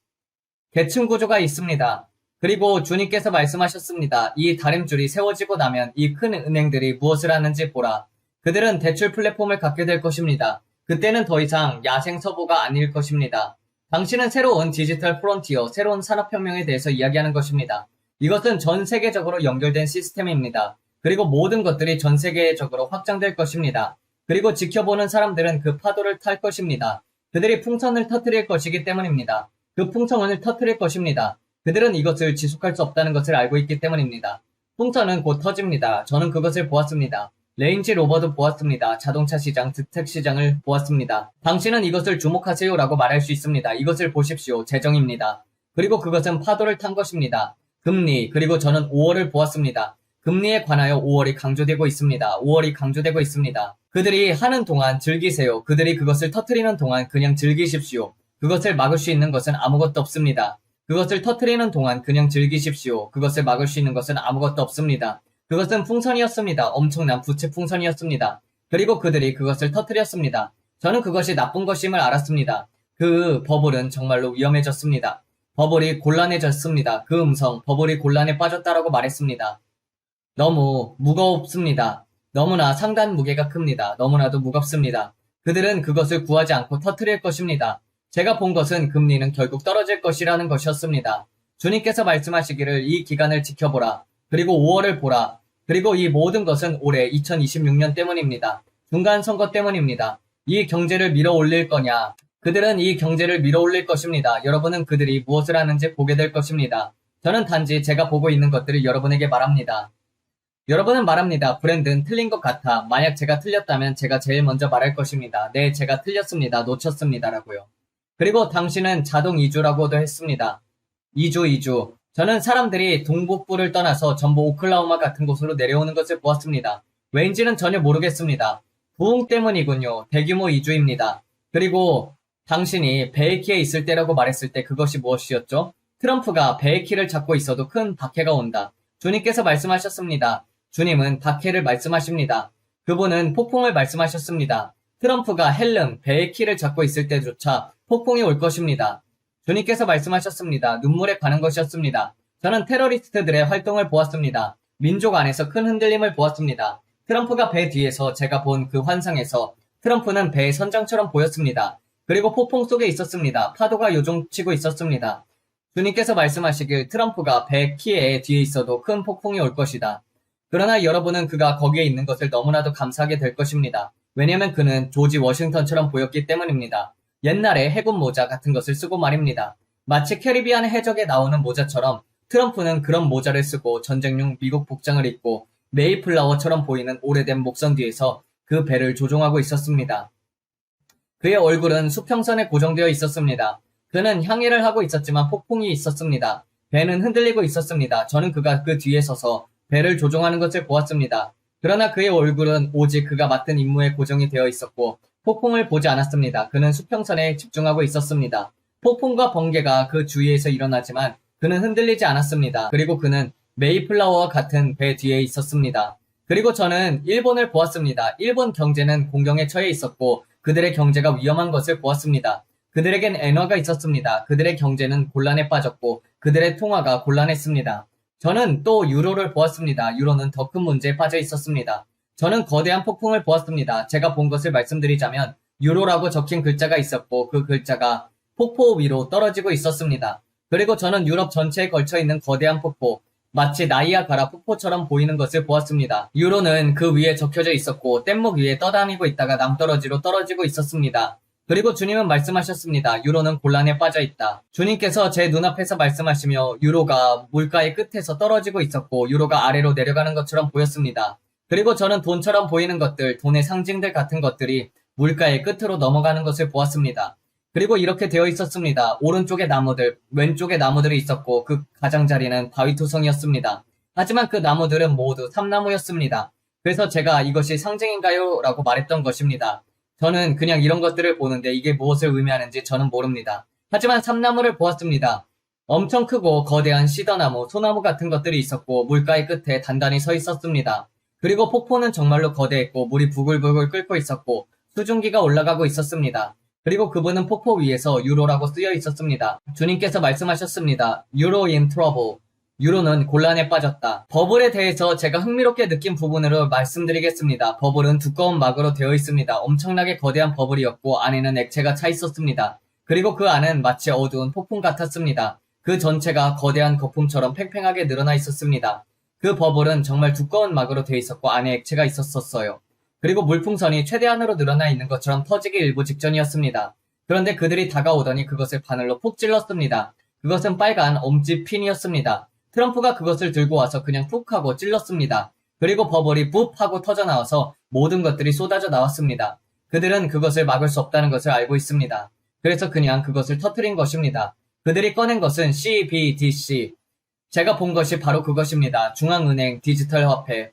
계층 구조가 있습니다. 그리고 주님께서 말씀하셨습니다. 이 다림줄이 세워지고 나면 이 큰 은행들이 무엇을 하는지 보라. 그들은 대출 플랫폼을 갖게 될 것입니다. 그때는 더 이상 야생 서부가 아닐 것입니다. 당신은 새로운 디지털 프론티어, 새로운 산업혁명에 대해서 이야기하는 것입니다. 이것은 전 세계적으로 연결된 시스템입니다. 그리고 모든 것들이 전 세계적으로 확장될 것입니다. 그리고 지켜보는 사람들은 그 파도를 탈 것입니다. 그들이 풍선을 터뜨릴 것이기 때문입니다. 그 풍선을 터뜨릴 것입니다. 그들은 이것을 지속할 수 없다는 것을 알고 있기 때문입니다. 풍선은 곧 터집니다. 저는 그것을 보았습니다. 레인지 로버도 보았습니다. 자동차 시장, 주택 시장을 보았습니다. 당신은 이것을 주목하세요 라고 말할 수 있습니다. 이것을 보십시오. 재정입니다. 그리고 그것은 파도를 탄 것입니다. 금리, 그리고 저는 5월을 보았습니다. 금리에 관하여 5월이 강조되고 있습니다. 5월이 강조되고 있습니다. 그들이 하는 동안 즐기세요. 그들이 그것을 터뜨리는 동안 그냥 즐기십시오. 그것을 막을 수 있는 것은 아무것도 없습니다. 그것을 터뜨리는 동안 그냥 즐기십시오. 그것을 막을 수 있는 것은 아무것도 없습니다. 그것은 풍선이었습니다. 엄청난 부채 풍선이었습니다. 그리고 그들이 그것을 터뜨렸습니다. 저는 그것이 나쁜 것임을 알았습니다. 그 버블은 정말로 위험해졌습니다. 버블이 곤란해졌습니다. 그 음성, 버블이 곤란에 빠졌다라고 말했습니다. 너무 무겁습니다. 너무나 상단 무게가 큽니다. 너무나도 무겁습니다. 그들은 그것을 구하지 않고 터뜨릴 것입니다. 제가 본 것은 금리는 결국 떨어질 것이라는 것이었습니다. 주님께서 말씀하시기를 이 기간을 지켜보라. 그리고 5월을 보라. 그리고 이 모든 것은 올해 2026년 때문입니다. 중간 선거 때문입니다. 이 경제를 밀어 올릴 거냐? 그들은 이 경제를 밀어 올릴 것입니다. 여러분은 그들이 무엇을 하는지 보게 될 것입니다. 저는 단지 제가 보고 있는 것들을 여러분에게 말합니다. 여러분은 말합니다. 브랜드는 틀린 것 같아. 만약 제가 틀렸다면 제가 제일 먼저 말할 것입니다. 네, 제가 틀렸습니다. 놓쳤습니다. 라고요. 그리고 당신은 자동 이주라고도 했습니다. 이주. 저는 사람들이 동북부를 떠나서 전부 오클라호마 같은 곳으로 내려오는 것을 보았습니다. 왠지는 전혀 모르겠습니다. 부흥 때문이군요. 대규모 이주입니다. 그리고 당신이 배의 키에 있을 때라고 말했을 때 그것이 무엇이었죠? 트럼프가 배의 키를 잡고 있어도 큰 박해가 온다. 주님께서 말씀하셨습니다. 주님은 박해를 말씀하십니다. 그분은 폭풍을 말씀하셨습니다. 트럼프가 헬름, 배의 키를 잡고 있을 때조차 폭풍이 올 것입니다. 주님께서 말씀하셨습니다. 눈물에 가는 것이었습니다. 저는 테러리스트들의 활동을 보았습니다. 민족 안에서 큰 흔들림을 보았습니다. 트럼프가 배 뒤에서 제가 본 그 환상에서 트럼프는 배의 선장처럼 보였습니다. 그리고 폭풍 속에 있었습니다. 파도가 요동치고 있었습니다. 주님께서 말씀하시길 트럼프가 배 키에 뒤에 있어도 큰 폭풍이 올 것이다. 그러나 여러분은 그가 거기에 있는 것을 너무나도 감사하게 될 것입니다. 왜냐하면 그는 조지 워싱턴처럼 보였기 때문입니다. 옛날에 해군 모자 같은 것을 쓰고 말입니다. 마치 캐리비안 해적에 나오는 모자처럼 트럼프는 그런 모자를 쓰고 전쟁용 미국 복장을 입고 메이플라워처럼 보이는 오래된 목선 뒤에서 그 배를 조종하고 있었습니다. 그의 얼굴은 수평선에 고정되어 있었습니다. 그는 항해를 하고 있었지만 폭풍이 있었습니다. 배는 흔들리고 있었습니다. 저는 그가 그 뒤에 서서 배를 조종하는 것을 보았습니다. 그러나 그의 얼굴은 오직 그가 맡은 임무에 고정이 되어 있었고 폭풍을 보지 않았습니다. 그는 수평선에 집중하고 있었습니다. 폭풍과 번개가 그 주위에서 일어나지만 그는 흔들리지 않았습니다. 그리고 그는 메이플라워와 같은 배 뒤에 있었습니다. 그리고 저는 일본을 보았습니다. 일본 경제는 공경에 처해 있었고 그들의 경제가 위험한 것을 보았습니다. 그들에겐 엔화가 있었습니다. 그들의 경제는 곤란에 빠졌고 그들의 통화가 곤란했습니다. 저는 또 유로를 보았습니다. 유로는 더 큰 문제에 빠져 있었습니다. 저는 거대한 폭풍을 보았습니다. 제가 본 것을 말씀드리자면 유로라고 적힌 글자가 있었고 그 글자가 폭포 위로 떨어지고 있었습니다. 그리고 저는 유럽 전체에 걸쳐 있는 거대한 폭포, 마치 나이아가라 폭포처럼 보이는 것을 보았습니다. 유로는 그 위에 적혀져 있었고 뗏목 위에 떠다니고 있다가 낭떠러지로 떨어지고 있었습니다. 그리고 주님은 말씀하셨습니다. 유로는 곤란에 빠져 있다. 주님께서 제 눈앞에서 말씀하시며 유로가 물가의 끝에서 떨어지고 있었고 유로가 아래로 내려가는 것처럼 보였습니다. 그리고 저는 돈처럼 보이는 것들, 돈의 상징들 같은 것들이 물가의 끝으로 넘어가는 것을 보았습니다. 그리고 이렇게 되어 있었습니다. 오른쪽에 나무들, 왼쪽에 나무들이 있었고 그 가장자리는 바위토성이었습니다. 하지만 그 나무들은 모두 삼나무였습니다. 그래서 제가 이것이 상징인가요? 라고 말했던 것입니다. 저는 그냥 이런 것들을 보는데 이게 무엇을 의미하는지 저는 모릅니다. 하지만 삼나무를 보았습니다. 엄청 크고 거대한 시더나무, 소나무 같은 것들이 있었고 물가의 끝에 단단히 서 있었습니다. 그리고 폭포는 정말로 거대했고 물이 부글부글 끓고 있었고 수증기가 올라가고 있었습니다. 그리고 그분은 폭포 위에서 유로라고 쓰여 있었습니다. 주님께서 말씀하셨습니다. 유로 in trouble. 유로는 곤란에 빠졌다. 버블에 대해서 제가 흥미롭게 느낀 부분으로 말씀드리겠습니다. 버블은 두꺼운 막으로 되어 있습니다. 엄청나게 거대한 버블이었고 안에는 액체가 차 있었습니다. 그리고 그 안은 마치 어두운 폭풍 같았습니다. 그 전체가 거대한 거품처럼 팽팽하게 늘어나 있었습니다. 그 버블은 정말 두꺼운 막으로 되어 있었고 안에 액체가 있었어요. 그리고 물풍선이 최대한으로 늘어나 있는 것처럼 터지기 일부 직전이었습니다. 그런데 그들이 다가오더니 그것을 바늘로 푹 찔렀습니다. 그것은 빨간 엄지 핀이었습니다. 트럼프가 그것을 들고 와서 그냥 푹 하고 찔렀습니다. 그리고 버블이 붓 하고 터져나와서 모든 것들이 쏟아져 나왔습니다. 그들은 그것을 막을 수 없다는 것을 알고 있습니다. 그래서 그냥 그것을 터뜨린 것입니다. 그들이 꺼낸 것은 CBDC. 제가 본 것이 바로 그것입니다. 중앙은행 디지털 화폐.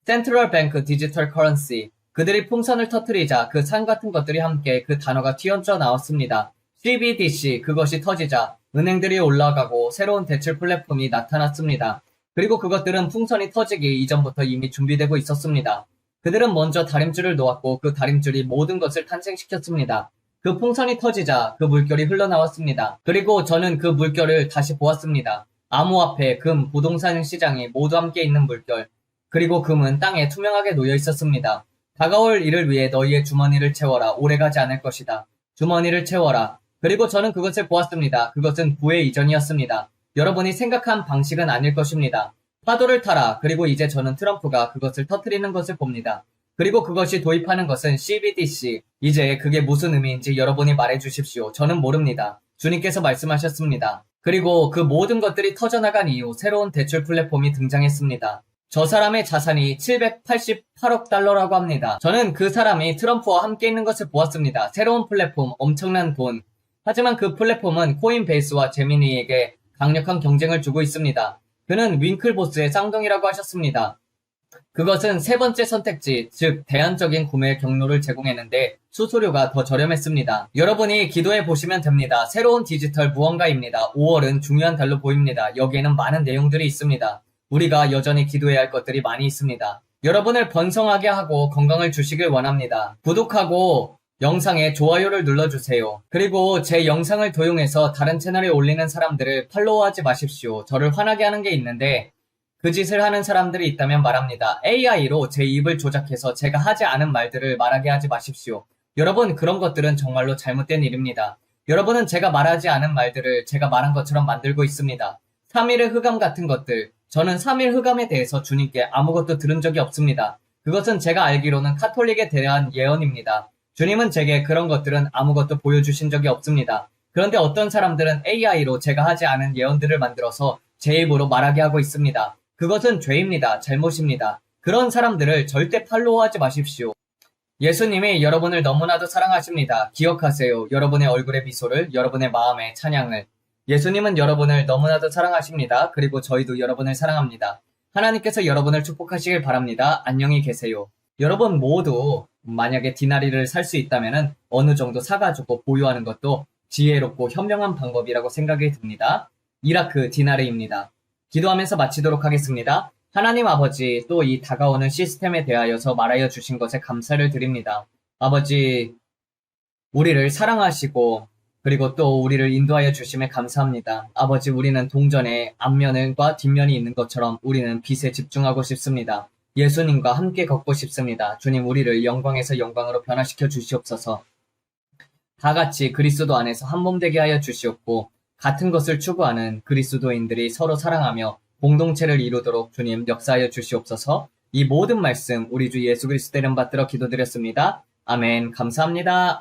센트럴 뱅크 디지털 커런시. 그들이 풍선을 터뜨리자 그 산 같은 것들이 함께 그 단어가 튀어져 나왔습니다. CBDC, 그것이 터지자 은행들이 올라가고 새로운 대출 플랫폼이 나타났습니다. 그리고 그것들은 풍선이 터지기 이전부터 이미 준비되고 있었습니다. 그들은 먼저 다림줄을 놓았고 그 다림줄이 모든 것을 탄생시켰습니다. 그 풍선이 터지자 그 물결이 흘러나왔습니다. 그리고 저는 그 물결을 다시 보았습니다. 암호화폐, 금, 부동산 시장이 모두 함께 있는 물결. 그리고 금은 땅에 투명하게 놓여 있었습니다. 다가올 일을 위해 너희의 주머니를 채워라. 오래가지 않을 것이다. 주머니를 채워라. 그리고 저는 그것을 보았습니다. 그것은 부의 이전이었습니다. 여러분이 생각한 방식은 아닐 것입니다. 파도를 타라. 그리고 이제 저는 트럼프가 그것을 터뜨리는 것을 봅니다. 그리고 그것이 도입하는 것은 CBDC. 이제 그게 무슨 의미인지 여러분이 말해주십시오. 저는 모릅니다. 주님께서 말씀하셨습니다. 그리고 그 모든 것들이 터져나간 이후 새로운 대출 플랫폼이 등장했습니다. 저 사람의 자산이 788억 달러라고 합니다. 저는 그 사람이 트럼프와 함께 있는 것을 보았습니다. 새로운 플랫폼, 엄청난 돈. 하지만 그 플랫폼은 코인베이스와 제미니에게 강력한 경쟁을 주고 있습니다. 그는 윙클보스의 쌍둥이라고 하셨습니다. 그것은 세 번째 선택지, 즉 대안적인 구매 경로를 제공했는데 수수료가 더 저렴했습니다. 여러분이 기도해 보시면 됩니다. 새로운 디지털 무언가입니다. 5월은 중요한 달로 보입니다. 여기에는 많은 내용들이 있습니다. 우리가 여전히 기도해야 할 것들이 많이 있습니다. 여러분을 번성하게 하고 건강을 주시길 원합니다. 구독하고 영상에 좋아요를 눌러주세요. 그리고 제 영상을 도용해서 다른 채널에 올리는 사람들을 팔로우하지 마십시오. 저를 화나게 하는 게 있는데 그 짓을 하는 사람들이 있다면 말합니다. AI로 제 입을 조작해서 제가 하지 않은 말들을 말하게 하지 마십시오. 여러분, 그런 것들은 정말로 잘못된 일입니다. 여러분은 제가 말하지 않은 말들을 제가 말한 것처럼 만들고 있습니다. 3일의 흑암 같은 것들. 저는 3일 흑암에 대해서 주님께 아무것도 들은 적이 없습니다. 그것은 제가 알기로는 카톨릭에 대한 예언입니다. 주님은 제게 그런 것들은 아무것도 보여주신 적이 없습니다. 그런데 어떤 사람들은 AI로 제가 하지 않은 예언들을 만들어서 제 입으로 말하게 하고 있습니다. 그것은 죄입니다. 잘못입니다. 그런 사람들을 절대 팔로우하지 마십시오. 예수님이 여러분을 너무나도 사랑하십니다. 기억하세요. 여러분의 얼굴의 미소를, 여러분의 마음의 찬양을. 예수님은 여러분을 너무나도 사랑하십니다. 그리고 저희도 여러분을 사랑합니다. 하나님께서 여러분을 축복하시길 바랍니다. 안녕히 계세요. 여러분 모두 만약에 디나리를 살 수 있다면 어느 정도 사가지고 보유하는 것도 지혜롭고 현명한 방법이라고 생각이 듭니다. 이라크 디나리입니다. 기도하면서 마치도록 하겠습니다. 하나님 아버지, 또 이 다가오는 시스템에 대하여서 말하여 주신 것에 감사를 드립니다. 아버지, 우리를 사랑하시고 그리고 또 우리를 인도하여 주심에 감사합니다. 아버지, 우리는 동전의 앞면과 뒷면이 있는 것처럼 우리는 빛에 집중하고 싶습니다. 예수님과 함께 걷고 싶습니다. 주님, 우리를 영광에서 영광으로 변화시켜 주시옵소서. 다 같이 그리스도 안에서 한 몸 되게 하여 주시옵고 같은 것을 추구하는 그리스도인들이 서로 사랑하며 공동체를 이루도록 주님 역사하여 주시옵소서. 이 모든 말씀 우리 주 예수 그리스도 이름 받들어 기도드렸습니다. 아멘. 감사합니다.